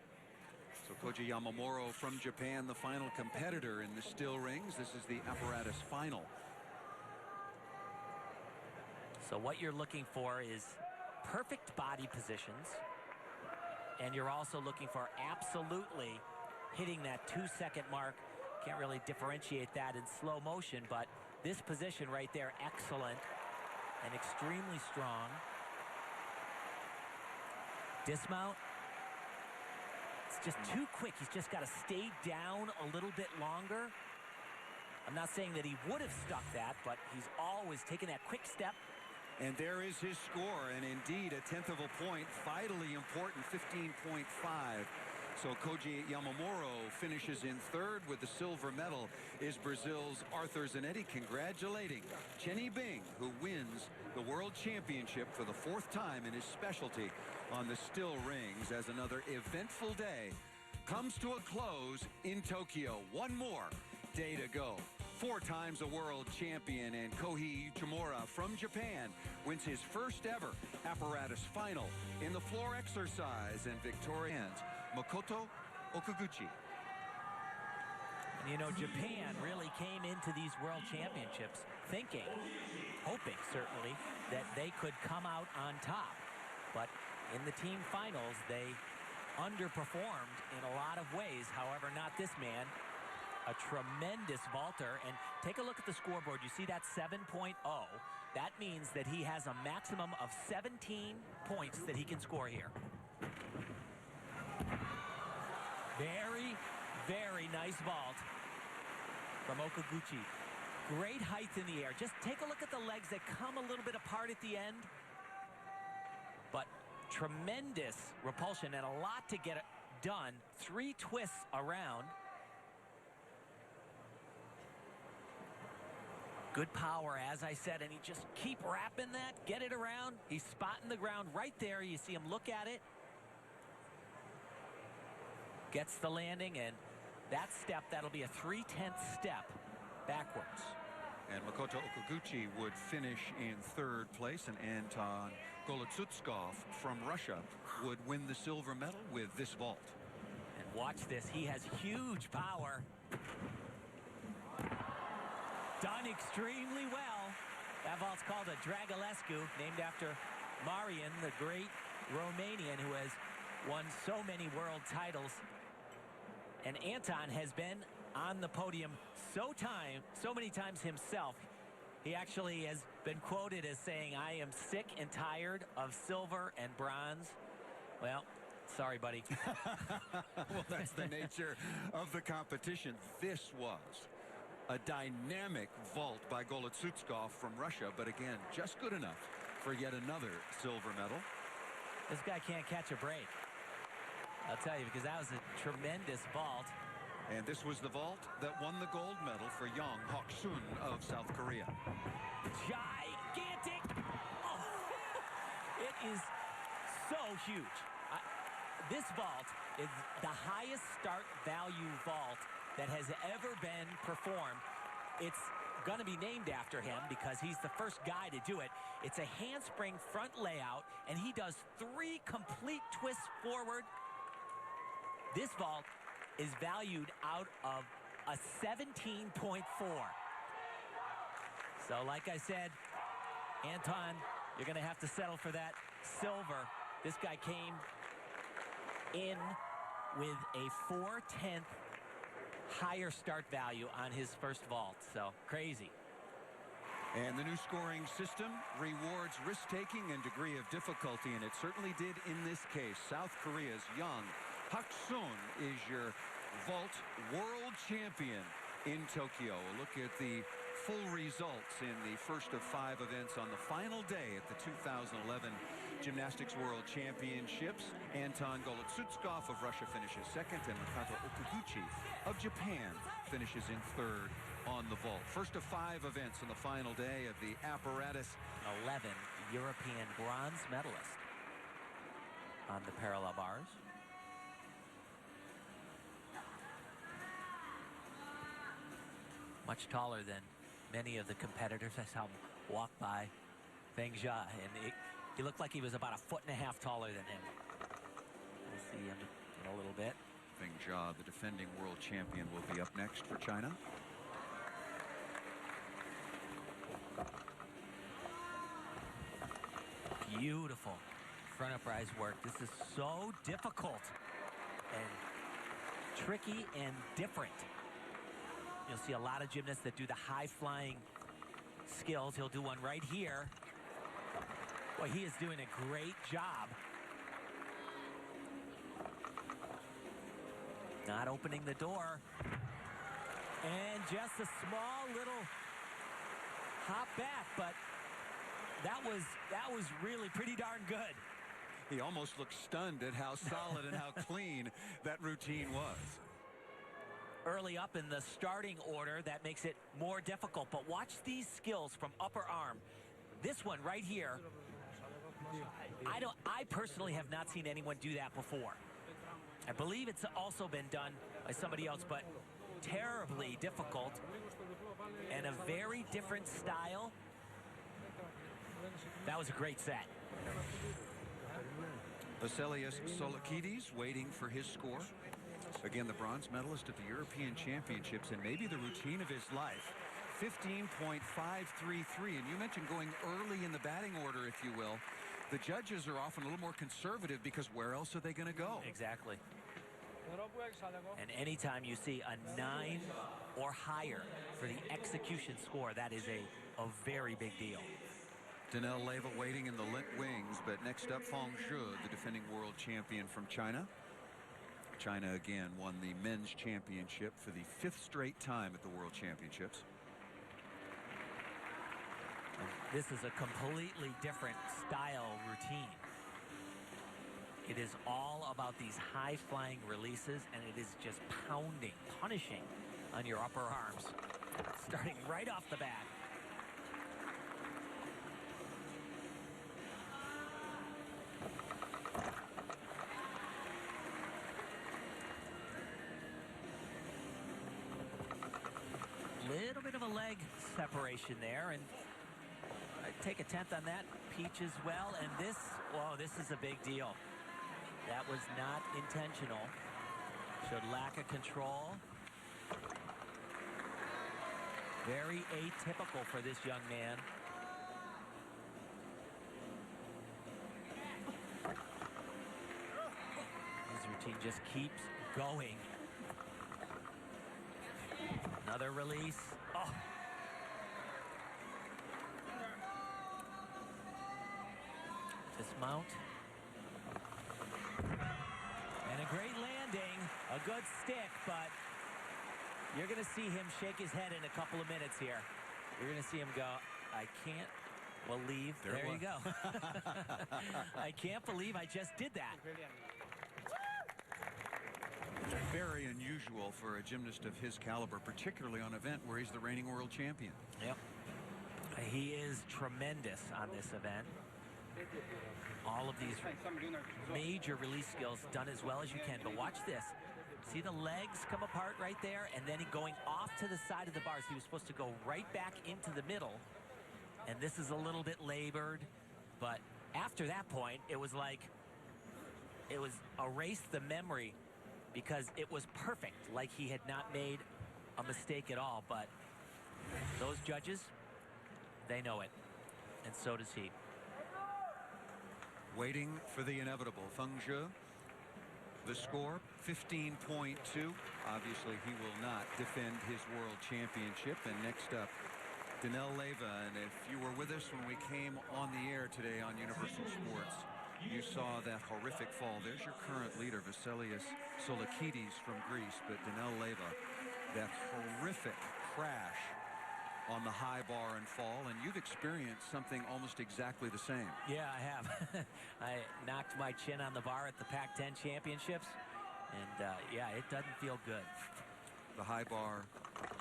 So Koji Yamamuro from Japan, the final competitor in the still rings. This is the apparatus final. So what you're looking for is perfect body positions, and you're also looking for absolutely hitting that 2-second mark. Can't really differentiate that in slow motion, but this position right there, excellent and extremely strong. Dismount. It's just too quick. He's just got to stay down a little bit longer. I'm not saying that he would have stuck that, but he's always taking that quick step. And there is his score, and indeed a 10th of a point, vitally important, 15.5. So Koji Yamamuro finishes in 3rd with the silver medal. Is Brazil's Arthur Zanetti congratulating Chen Yubin, who wins the World Championship for the 4th time in his specialty on the still rings, as another eventful day comes to a close in Tokyo. One more day to go 4 times a world champion, and Kohei Uchimura from Japan wins his first ever apparatus final in the floor exercise, and Victoria and Makoto Okaguchi. And you know, Japan really came into these world championships thinking, hoping certainly, that they could come out on top. But in the team finals, they underperformed in a lot of ways. However, not this man. A tremendous vaulter. And take a look at the scoreboard. You see that 7.0. That means that he has a maximum of 17 points that he can score here. Very, very nice vault from Okaguchi. Great height in the air. Just take a look at the legs that come a little bit apart at the end. But tremendous repulsion and a lot to get it done. 3 twists around. Good power, as I said, and he just keep wrapping that, get it around. He's spotting the ground right there. You see him look at it. Gets the landing, and that step, that'll be a 3/10 step backwards. And Makoto Okaguchi would finish in 3rd place, and Anton Golitsutskov from Russia would win the silver medal with this vault. And watch this. He has huge power. Done extremely well. That vault's called a Dragulescu, named after Marian, the great Romanian who has won so many world titles. And Anton has been on the podium so many times himself. He actually has been quoted as saying, "I am sick and tired of silver and bronze." Well, sorry, buddy. Well, that's the nature of the competition. This was a dynamic vault by Golitsutskov from Russia, but again, just good enough for yet another silver medal. This guy can't catch a break, I'll tell you, because that was a tremendous vault. And this was the vault that won the gold medal for Young Hok-sun of South Korea. Gigantic! Oh, it is so huge. This vault is the highest start value vault that has ever been performed. It's going to be named after him because he's the first guy to do it. It's a handspring front layout, and he does 3 complete twists forward. This vault is valued out of a 17.4. So like I said, Anton, you're going to have to settle for that silver. This guy came in with a 4/10 higher start value on his first vault. So crazy. And the new scoring system rewards risk-taking and degree of difficulty, and it certainly did in this case. South Korea's Young Hok-sun is your vault world champion in Tokyo. A look at the full results in the first of 5 events on the final day at the 2011 Gymnastics World Championships. Anton Golitsutskov of Russia finishes 2nd, and Makoto Okaguchi of Japan finishes in 3rd on the vault. First of 5 events on the final day of the apparatus. 11 European bronze medalists on the parallel bars. Much taller than many of the competitors. I saw him walk by Feng Jia, and he looked like he was about 1.5 feet taller than him. We'll see him in a little bit. Feng Jia, the defending world champion, will be up next for China. Beautiful front uprise work. This is so difficult and tricky and different. You'll see a lot of gymnasts that do the high-flying skills. He'll do one right here. Boy, he is doing a great job. Not opening the door. And just a small little hop back, but that was really pretty darn good. He almost looked stunned at how solid and how clean that routine was. Early up in the starting order, that makes it more difficult. But watch these skills from upper arm. This one right here, I personally have not seen anyone do that before. I believe it's also been done by somebody else, but terribly difficult. and a very different style. That was a great set. Vasilios Soulakidis waiting for his score. Again, the bronze medalist at the European Championships, and maybe the routine of his life. 15.533, and you mentioned going early in the batting order, if you will. The judges are often a little more conservative because where else are they going to go? Exactly. And anytime you see a 9 or higher for the execution score, that is a very big deal. Danelle Leyva waiting in the lit wings, but next up Feng Zhu, the defending world champion from China. China again won the men's championship for the 5th straight time at the World Championships. This is a completely different style routine. It is all about these high-flying releases, and it is just pounding, punishing on your upper arms, starting right off the bat. Little bit of a leg separation there, and I'd take a 10th on that. Peach as well, and this, whoa, this is a big deal. That was not intentional. Showed lack of control. Very atypical for this young man. His routine just keeps going. Another release. Oh. Dismount. And a great landing. A good stick, but you're going to see him shake his head in a couple of minutes here. You're going to see him go, I can't believe. There you go. I can't believe I just did that. Very unusual for a gymnast of his caliber, particularly on an event where he's the reigning world champion. Yep. He is tremendous on this event. All of these major release skills done as well as you can. But watch this. See the legs come apart right there, and then going off to the side of the bars. He was supposed to go right back into the middle. And this is a little bit labored. But after that point, it was like, it was erased the memory, because it was perfect, like he had not made a mistake at all. But those judges, they know it, and so does he. Waiting for the inevitable. Feng Zhu, the score, 15.2. Obviously, he will not defend his world championship. And next up, Danelle Leyva. And if you were with us when we came on the air today on Universal Sports, you saw that horrific fall. There's your current leader, Vasilios Soulakidis from Greece, but Danelle Leyva, that horrific crash on the high bar and fall, and you've experienced something almost exactly the same. Yeah, I have. I knocked my chin on the bar at the Pac-10 championships, and yeah, it doesn't feel good. The high bar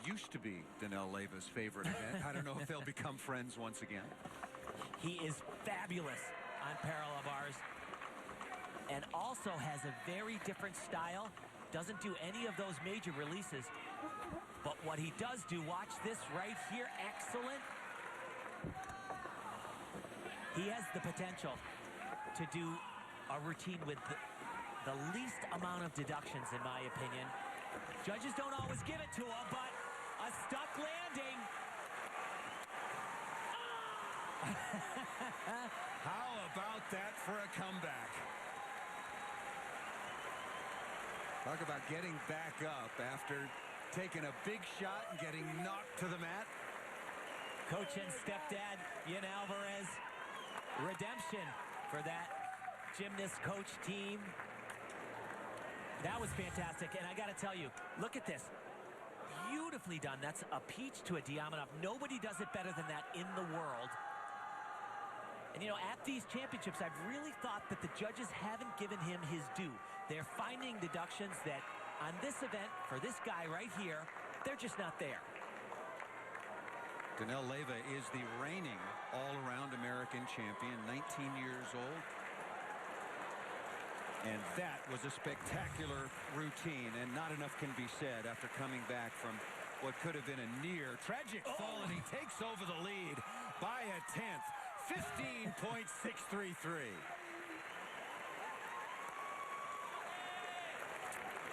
used to be Danelle Leyva's favorite event. I don't know if they'll become friends once again. He is fabulous on parallel bars, and also has a very different style. Doesn't do any of those major releases, but what he does do, watch this right here, excellent. He has the potential to do a routine with the least amount of deductions, in my opinion. Judges don't always give it to him, but a stuck landing. How about that for a comeback? Talk about getting back up after taking a big shot and getting knocked to the mat. Coach and stepdad, Yin Alvarez. Redemption for that gymnast coach team. That was fantastic, and I got to tell you, look at this. Beautifully done. That's a peach to a Diamondov. Nobody does it better than that in the world. And, you know, at these championships, I've really thought that the judges haven't given him his due. They're finding deductions that on this event, for this guy right here, they're just not there. Danelle Leyva is the reigning all-around American champion, 19 years old. And that was a spectacular routine, and not enough can be said after coming back from what could have been a near tragic fall, and he takes over the lead by a tenth. 15.633.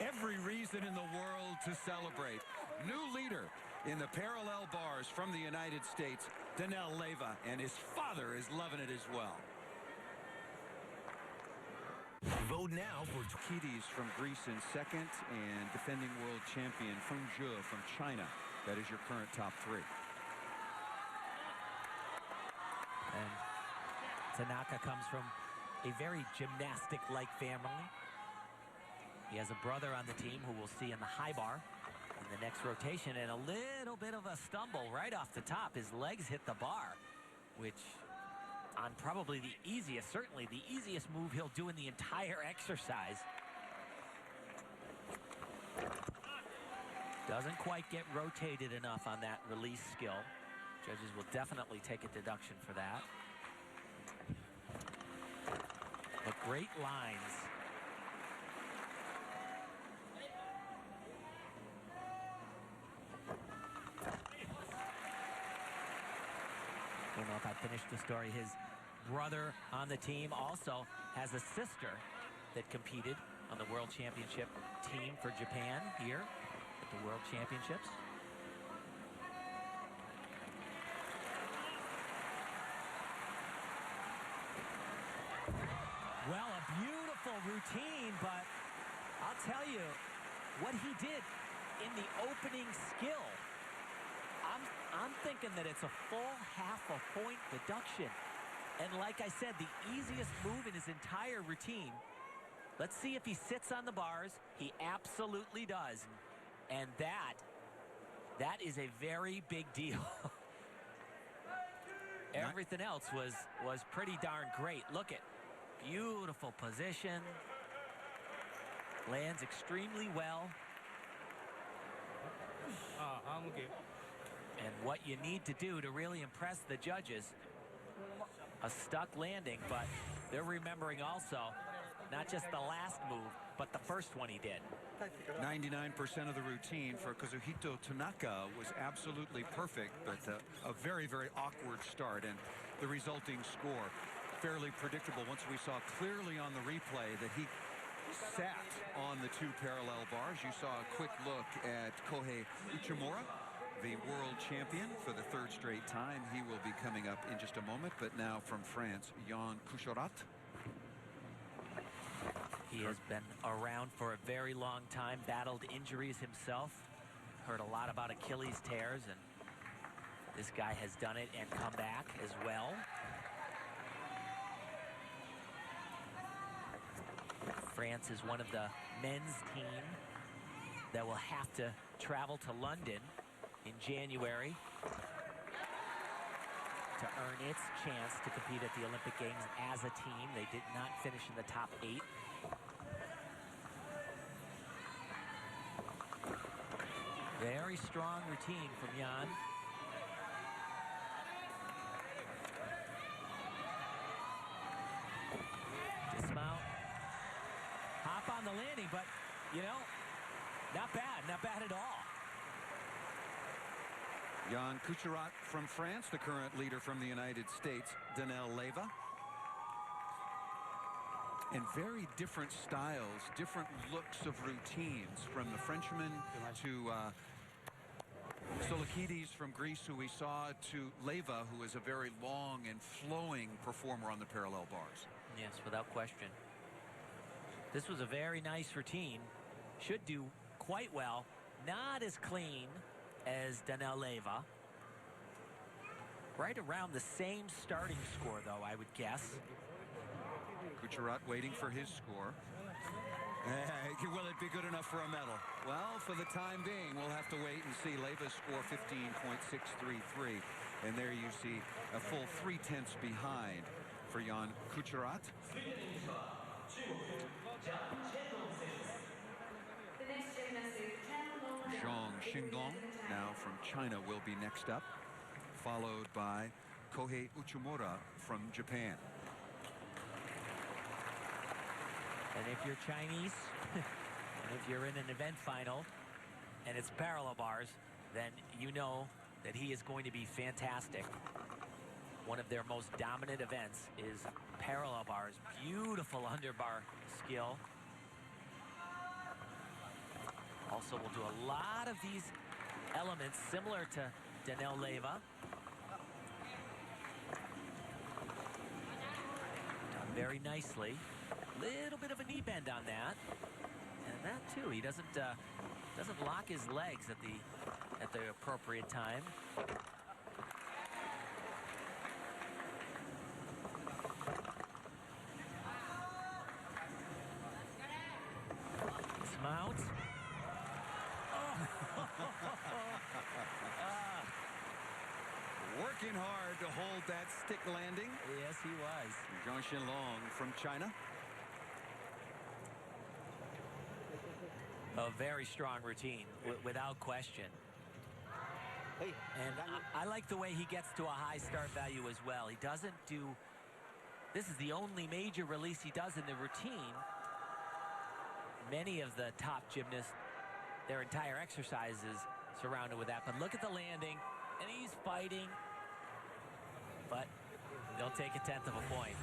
Every reason in the world to celebrate. New leader in the parallel bars from the United States, Danel Leyva, and his father is loving it as well. Vote now for Kitties from Greece in second, and defending world champion Feng Zhe from China. That is your current top three. And Tanaka comes from a very gymnastic-like family. He has a brother on the team who we'll see in the high bar in the next rotation, and a little bit of a stumble right off the top. His legs hit the bar, which on probably the easiest, certainly the easiest move he'll do in the entire exercise. Doesn't quite get rotated enough on that release skill. Judges will definitely take a deduction for that. But great lines. Don't know if I finished the story. His brother on the team also has a sister that competed on the World Championship team for Japan here at the World Championships. Well, a beautiful routine, but I'll tell you what he did in the opening skill. I'm thinking that it's a full half a point deduction. And like I said, the easiest move in his entire routine. Let's see if he sits on the bars. He absolutely does. And that is a very big deal. Everything else was pretty darn great. Look at beautiful position. Lands extremely well. I'm okay. And what you need to do to really impress the judges, a stuck landing, but they're remembering also not just the last move, but the first one he did. 99% of the routine for Kazuhito Tanaka was absolutely perfect, but a very, very awkward start, and the resulting score fairly predictable once we saw clearly on the replay that he sat on the two parallel bars. You saw a quick look at Kohei Uchimura, the world champion for the third straight time. He will be coming up in just a moment, but now from France, Jan Kucherat. He has been around for a very long time, battled injuries himself, heard a lot about Achilles tears, and this guy has done it and come back as well. France is one of the men's team that will have to travel to London in January to earn its chance to compete at the Olympic Games as a team. They did not finish in the top 8. Very strong routine from Jan. Dismount. Hop on the landing, but, you know, not bad at all. Jan Kucherat from France, the current leader from the United States, Danel Leyva. And very different styles, different looks of routines, from the Frenchman to Solokidis from Greece, who we saw, to Leyva, who is a very long and flowing performer on the parallel bars. Yes, without question. This was a very nice routine. Should do quite well. Not as clean as Danel Leyva. Right around the same starting score, though, I would guess. Kucherat waiting for his score. Will it be good enough for a medal? Well, for the time being, we'll have to wait and see. Leyva's score 15.633. And there you see a full 0.3 behind for Jan Kucherat. Zhang Xinglong, now from China, will be next up, followed by Kohei Uchimura from Japan. And if you're Chinese, and if you're in an event final, and it's parallel bars, then you know that he is going to be fantastic. One of their most dominant events is parallel bars. Beautiful underbar skill. Also will do a lot of these elements similar to Daniel Leyva. Done very nicely. Little bit of a knee bend on that. And that too, he doesn't lock his legs at the appropriate time. Dismount. Working hard to hold that stick landing. Yes, he was. Zhang Xinlong from China. A very strong routine, without question. And I like the way he gets to a high start value as well. He doesn't do... This is the only major release he does in the routine. Many of the top gymnasts, their entire exercise is surrounded with that. But look at the landing, and he's fighting. But they'll take a 1/10 of a point.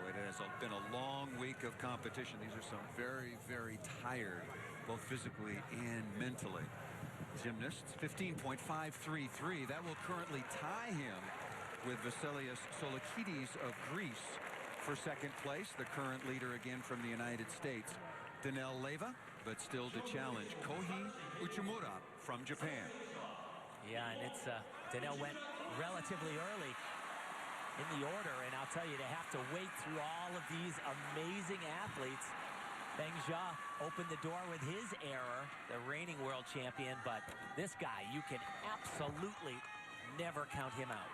Boy, it has been a long week of competition. These are some very, very tired, both physically and mentally, gymnasts. 15.533. That will currently tie him with Vasilios Soulakidis of Greece for second place. The current leader again from the United States, Daniel Leyva, but still to challenge Kohei Uchimura from Japan. Yeah, and it's Daniel went relatively early in the order, and I'll tell you, to have to wait through all of these amazing athletes. Feng Jia opened the door with his error, the reigning world champion, but this guy, you can absolutely never count him out.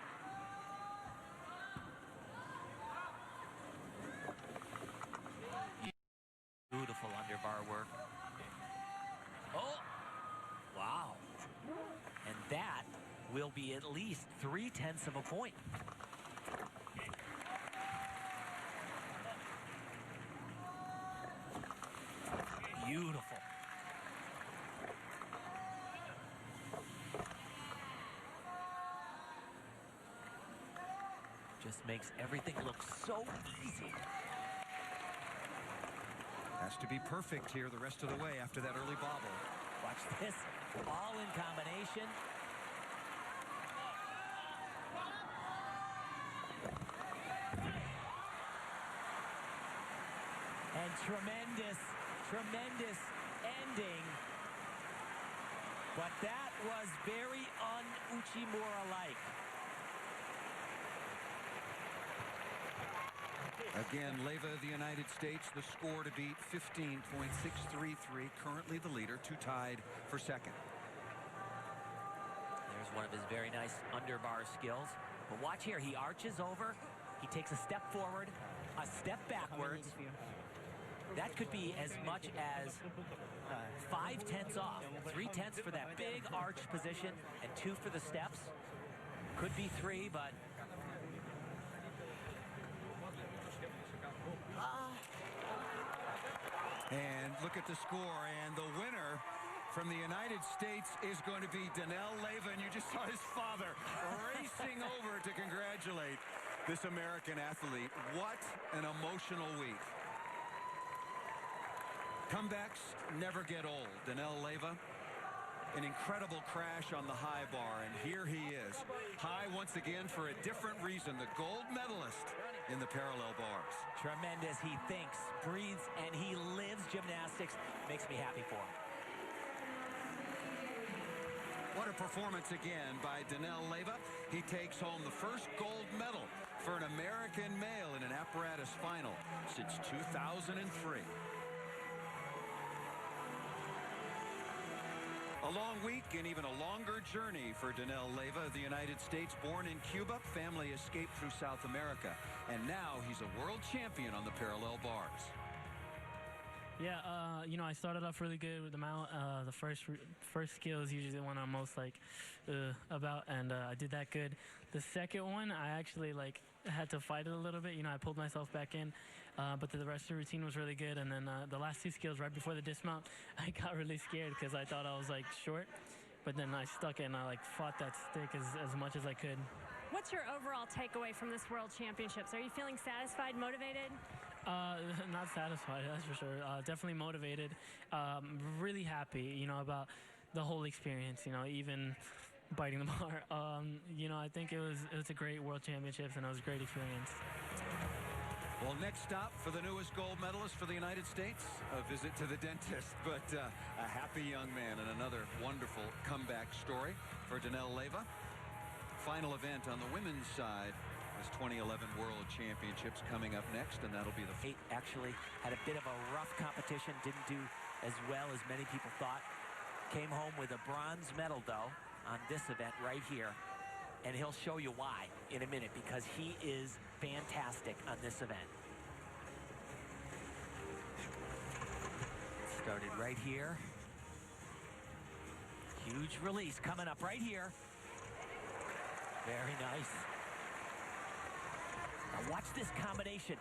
Beautiful underbar work. Oh, wow. And that will be at least 3/10 of a point. Beautiful. Just makes everything look so easy. Has to be perfect here the rest of the way after that early bobble. Watch this. All in combination. And tremendous ending. But that was very un-Uchimura-like. Again, Leyva of the United States, the score to beat 15.633. Currently the leader, two tied for second. There's one of his very nice underbar skills. But watch here, he arches over, he takes a step forward, a step backwards. That could be as much as 5/10 off. 3/10 for that big arch position and 2 for the steps. Could be 3, but... And look at the score, and the winner from the United States is going to be Daniel Leyva, and you just saw his father racing over to congratulate this American athlete. What an emotional week. Comebacks never get old. Daniel Leyva, an incredible crash on the high bar, and here he is. High once again for a different reason, the gold medalist in the parallel bars. Tremendous. He thinks, breathes, and he lives gymnastics. Makes me happy for him. What a performance again by Daniel Leyva. He takes home the first gold medal for an American male in an apparatus final since 2003. A long week and even a longer journey for Daniel Leyva of the United States. Born in Cuba, family escaped through South America, and now he's a world champion on the parallel bars. Yeah, you know, I started off really good with the mount. The first skill is usually the one I'm most about, and I did that good. The second one, I actually had to fight it a little bit. You know, I pulled myself back in, but the rest of the routine was really good. And then the last 2 skills right before the dismount, I got really scared because I thought I was short. but then I stuck it and I like fought that stick as much as I could. What's your overall takeaway from this World Championships? Are you feeling satisfied, motivated? Not satisfied, that's for sure. Definitely motivated. Really happy, you know, about the whole experience. You know, even biting the bar. You know, I think it was a great World Championships and it was a great experience. Well, next stop for the newest gold medalist for the United States, a visit to the dentist, but a happy young man and another wonderful comeback story for Danelle Leyva. Final event on the women's side is 2011 World Championships coming up next, and that'll be the... Actually had a bit of a rough competition, didn't do as well as many people thought. Came home with a bronze medal, though, on this event right here. And he'll show you why in a minute, because he is fantastic on this event. Started right here. Huge release coming up right here. Very nice. Now watch this combination.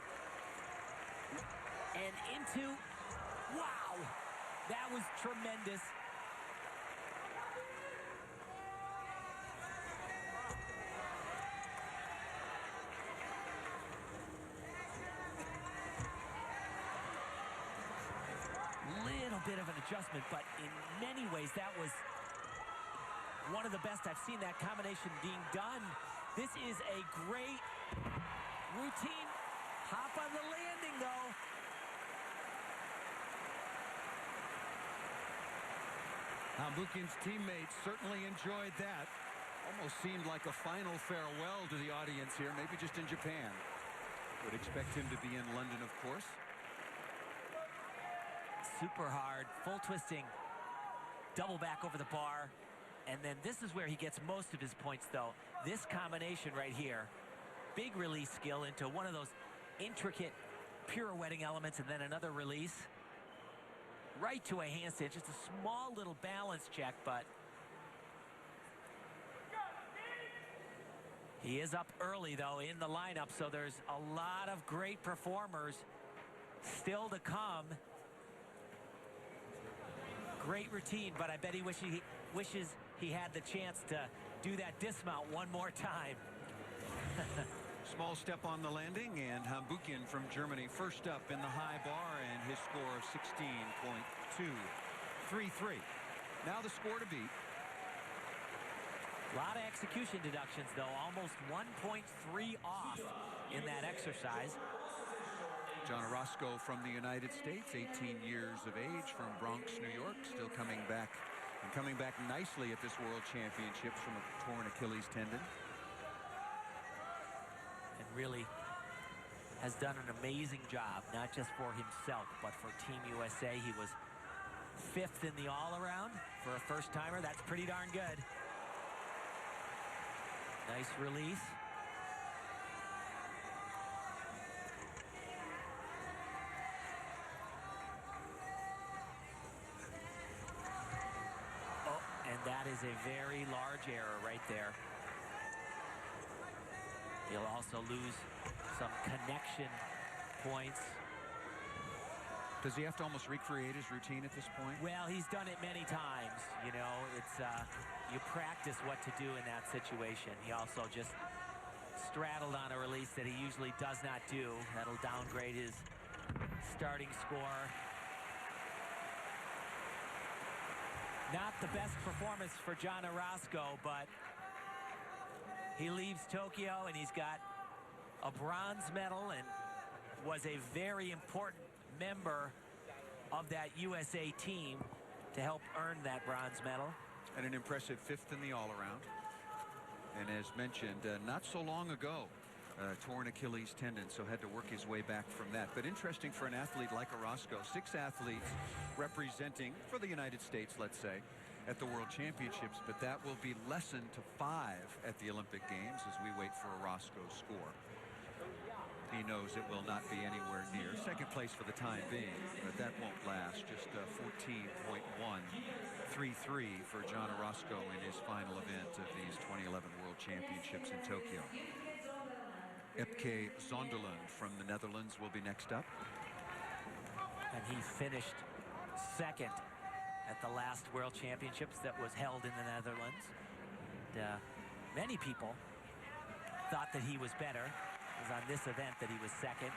And into, wow, that was tremendous. Little bit of an adjustment, but in many ways that was one of the best I've seen that combination being done. This is a great routine. Hop on the landing, though. Hambukin's teammates certainly enjoyed that. Almost seemed like a final farewell to the audience here, maybe just in Japan. Would expect him to be in London, of course. Super hard, full twisting, double back over the bar. And then this is where he gets most of his points, though. This combination right here, big release skill into one of those intricate pirouetting elements, and then another release right to a handstand. Just a small little balance check, but he is up early, though, in the lineup, so there's a lot of great performers still to come. Great routine, but I bet he wishes he had the chance to do that dismount one more time. Small step on the landing, and Hambukin from Germany first up in the high bar, and his score of 16.233. Now the score to beat. A lot of execution deductions, though. Almost 1.3 off in that exercise. John Orozco from the United States, 18 years of age, from Bronx, New York, still coming back, and coming back nicely at this World Championships from a torn Achilles tendon. And really has done an amazing job, not just for himself, but for Team USA. He was 5th in the all-around for a first-timer. That's pretty darn good. Nice release. That is a very large error right there. He'll also lose some connection points. Does he have to almost recreate his routine at this point? Well, he's done it many times. You know, it's you practice what to do in that situation. He also just straddled on a release that he usually does not do. That'll downgrade his starting score. Not the best performance for John Orozco, but he leaves Tokyo and he's got a bronze medal and was a very important member of that USA team to help earn that bronze medal. And an impressive 5th in the all-around. And as mentioned, not so long ago, torn Achilles tendon, so had to work his way back from that. But interesting for an athlete like Orozco, 6 athletes representing for the United States, let's say, at the World Championships, but that will be lessened to 5 at the Olympic Games as we wait for Orozco's score. He knows it will not be anywhere near second place for the time being, but that won't last. Just 14.133 for John Orozco in his final event of these 2011 World Championships in Tokyo. Epke Zonderland from the Netherlands will be next up. And he finished 2nd at the last World Championships that was held in the Netherlands. And, many people thought that he was better. It was on this event that he was second.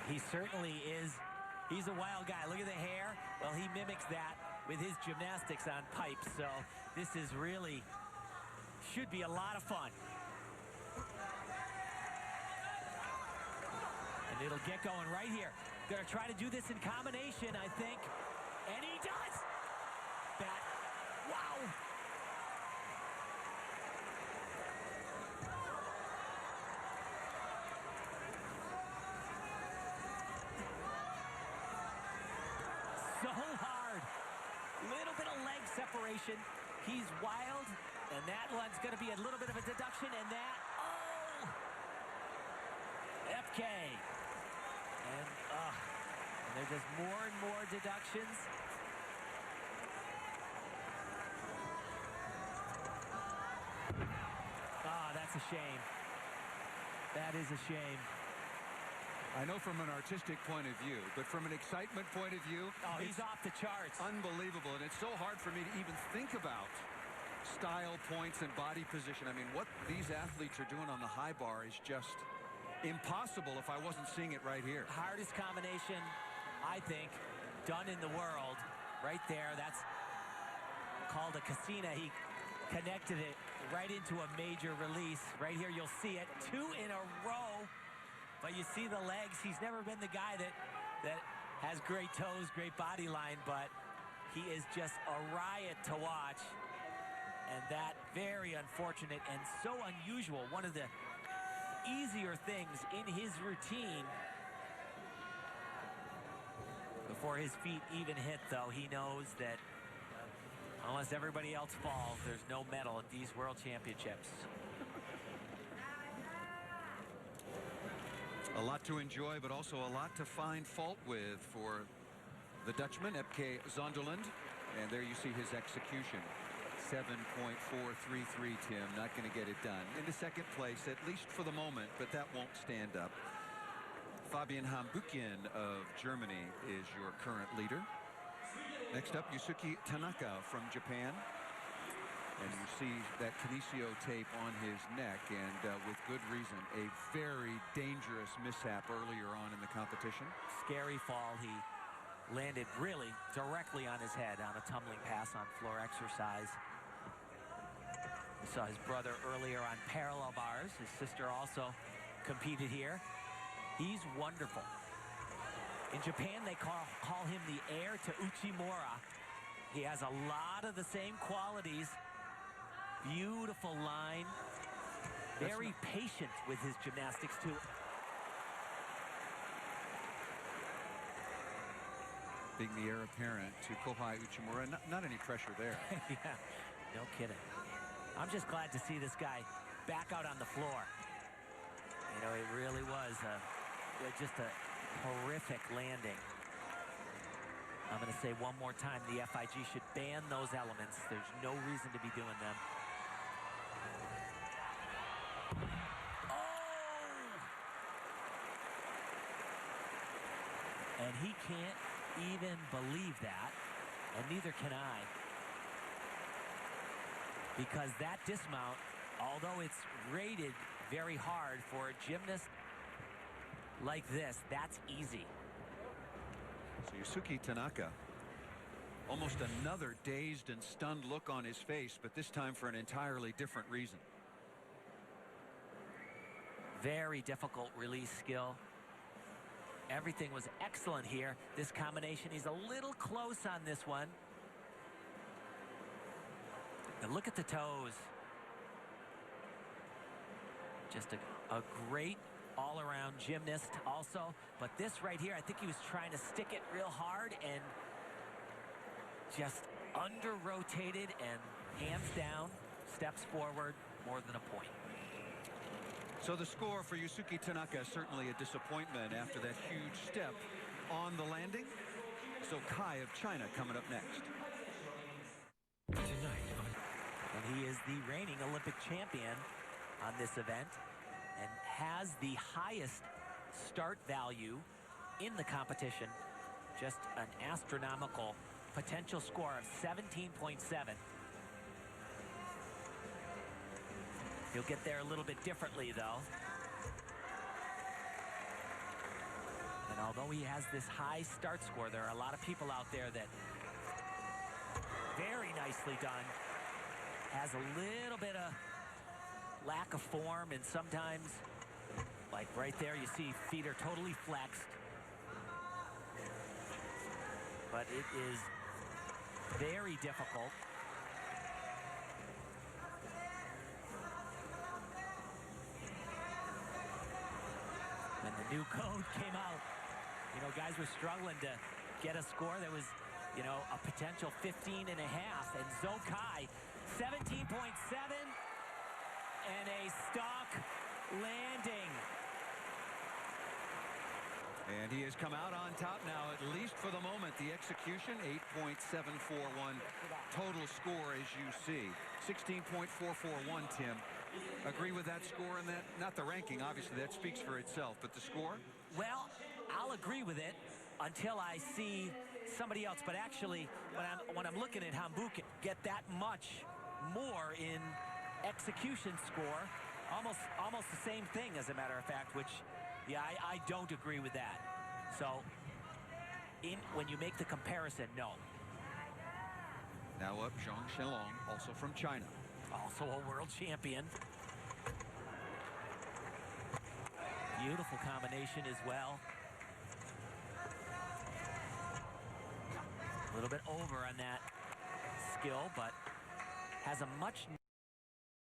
He certainly is. He's a wild guy. Look at the hair. Well, he mimics that with his gymnastics on pipes. So this is really, should be a lot of fun. And it'll get going right here. Gonna try to do this in combination, I think. And he does! That, wow! So hard. Little bit of leg separation. He's wild, and that one's gonna be a little bit of a deduction, and that, oh! FK. And there's just more and more deductions. That's a shame. That is a shame. I know from an artistic point of view, but from an excitement point of view, oh, he's off the charts. Unbelievable, and it's so hard for me to even think about style, points, and body position. I mean, what these athletes are doing on the high bar is just impossible if I wasn't seeing it right here. Hardest combination, I think, done in the world. Right there, that's called a casina. He connected it right into a major release. Right here, you'll see it. 2 in a row. But you see the legs. He's never been the guy that has great toes, great body line, but he is just a riot to watch. And that very unfortunate and so unusual. One of the easier things in his routine. Before his feet even hit, though, he knows that unless everybody else falls, there's no medal at these World Championships. A lot to enjoy, but also a lot to find fault with for the Dutchman, Epke Zonderland. And there you see his execution. 7.433, Tim. Not going to get it done. Into second place, at least for the moment, but that won't stand up. Fabian Hambukian of Germany is your current leader. Next up, Yusuke Tanaka from Japan. And you see that kinesio tape on his neck, and with good reason. A very dangerous mishap earlier on in the competition. Scary fall. He landed really directly on his head on a tumbling pass on floor exercise. We saw his brother earlier on parallel bars. His sister also competed here. He's wonderful. In Japan, they call him the heir to Uchimura. He has a lot of the same qualities. Beautiful line. Very patient with his gymnastics, too. Being the heir apparent to Kohai Uchimura. Not any pressure there. Yeah, no kidding. I'm just glad to see this guy back out on the floor. You know, it really was just a horrific landing. I'm going to say one more time, the FIG should ban those elements. There's no reason to be doing them. Oh! And he can't even believe that, and neither can I. Because that dismount, although it's rated very hard for a gymnast like this, that's easy. So Yusuke Tanaka, almost another dazed and stunned look on his face, but this time for an entirely different reason. Very difficult release skill. Everything was excellent here. This combination, he's a little close on this one. And look at the toes. Just a great all-around gymnast also. But this right here, I think he was trying to stick it real hard and just under-rotated, and hands down, steps forward, more than a point. So the score for Yusuke Tanaka, certainly a disappointment after that huge step on the landing. So Kai of China coming up next. And he is the reigning Olympic champion on this event and has the highest start value in the competition. Just an astronomical potential score of 17.7. He'll get there a little bit differently, though. And although he has this high start score, there are a lot of people out there that very nicely done. Has a little bit of lack of form, and sometimes, like right there, you see feet are totally flexed. But it is very difficult. When the new code came out, you know, guys were struggling to get a score that was, you know, a potential 15 and a half. And Zokai, 17.7 and a stock landing. And he has come out on top now, at least for the moment. The execution, 8.741 total score, as you see. 16.441, Tim. Agree with that score and that? Not the ranking, obviously, that speaks for itself, but the score? Well, I'll agree with it until I see somebody else. But actually, when I'm looking at Hambouk get that much more in execution score, almost the same thing, as a matter of fact, which, yeah, I don't agree with that. So, when you make the comparison, no. Now up, Zhang Shenlong, also from China. Also a world champion. Beautiful combination as well. A little bit over on that skill, but has a much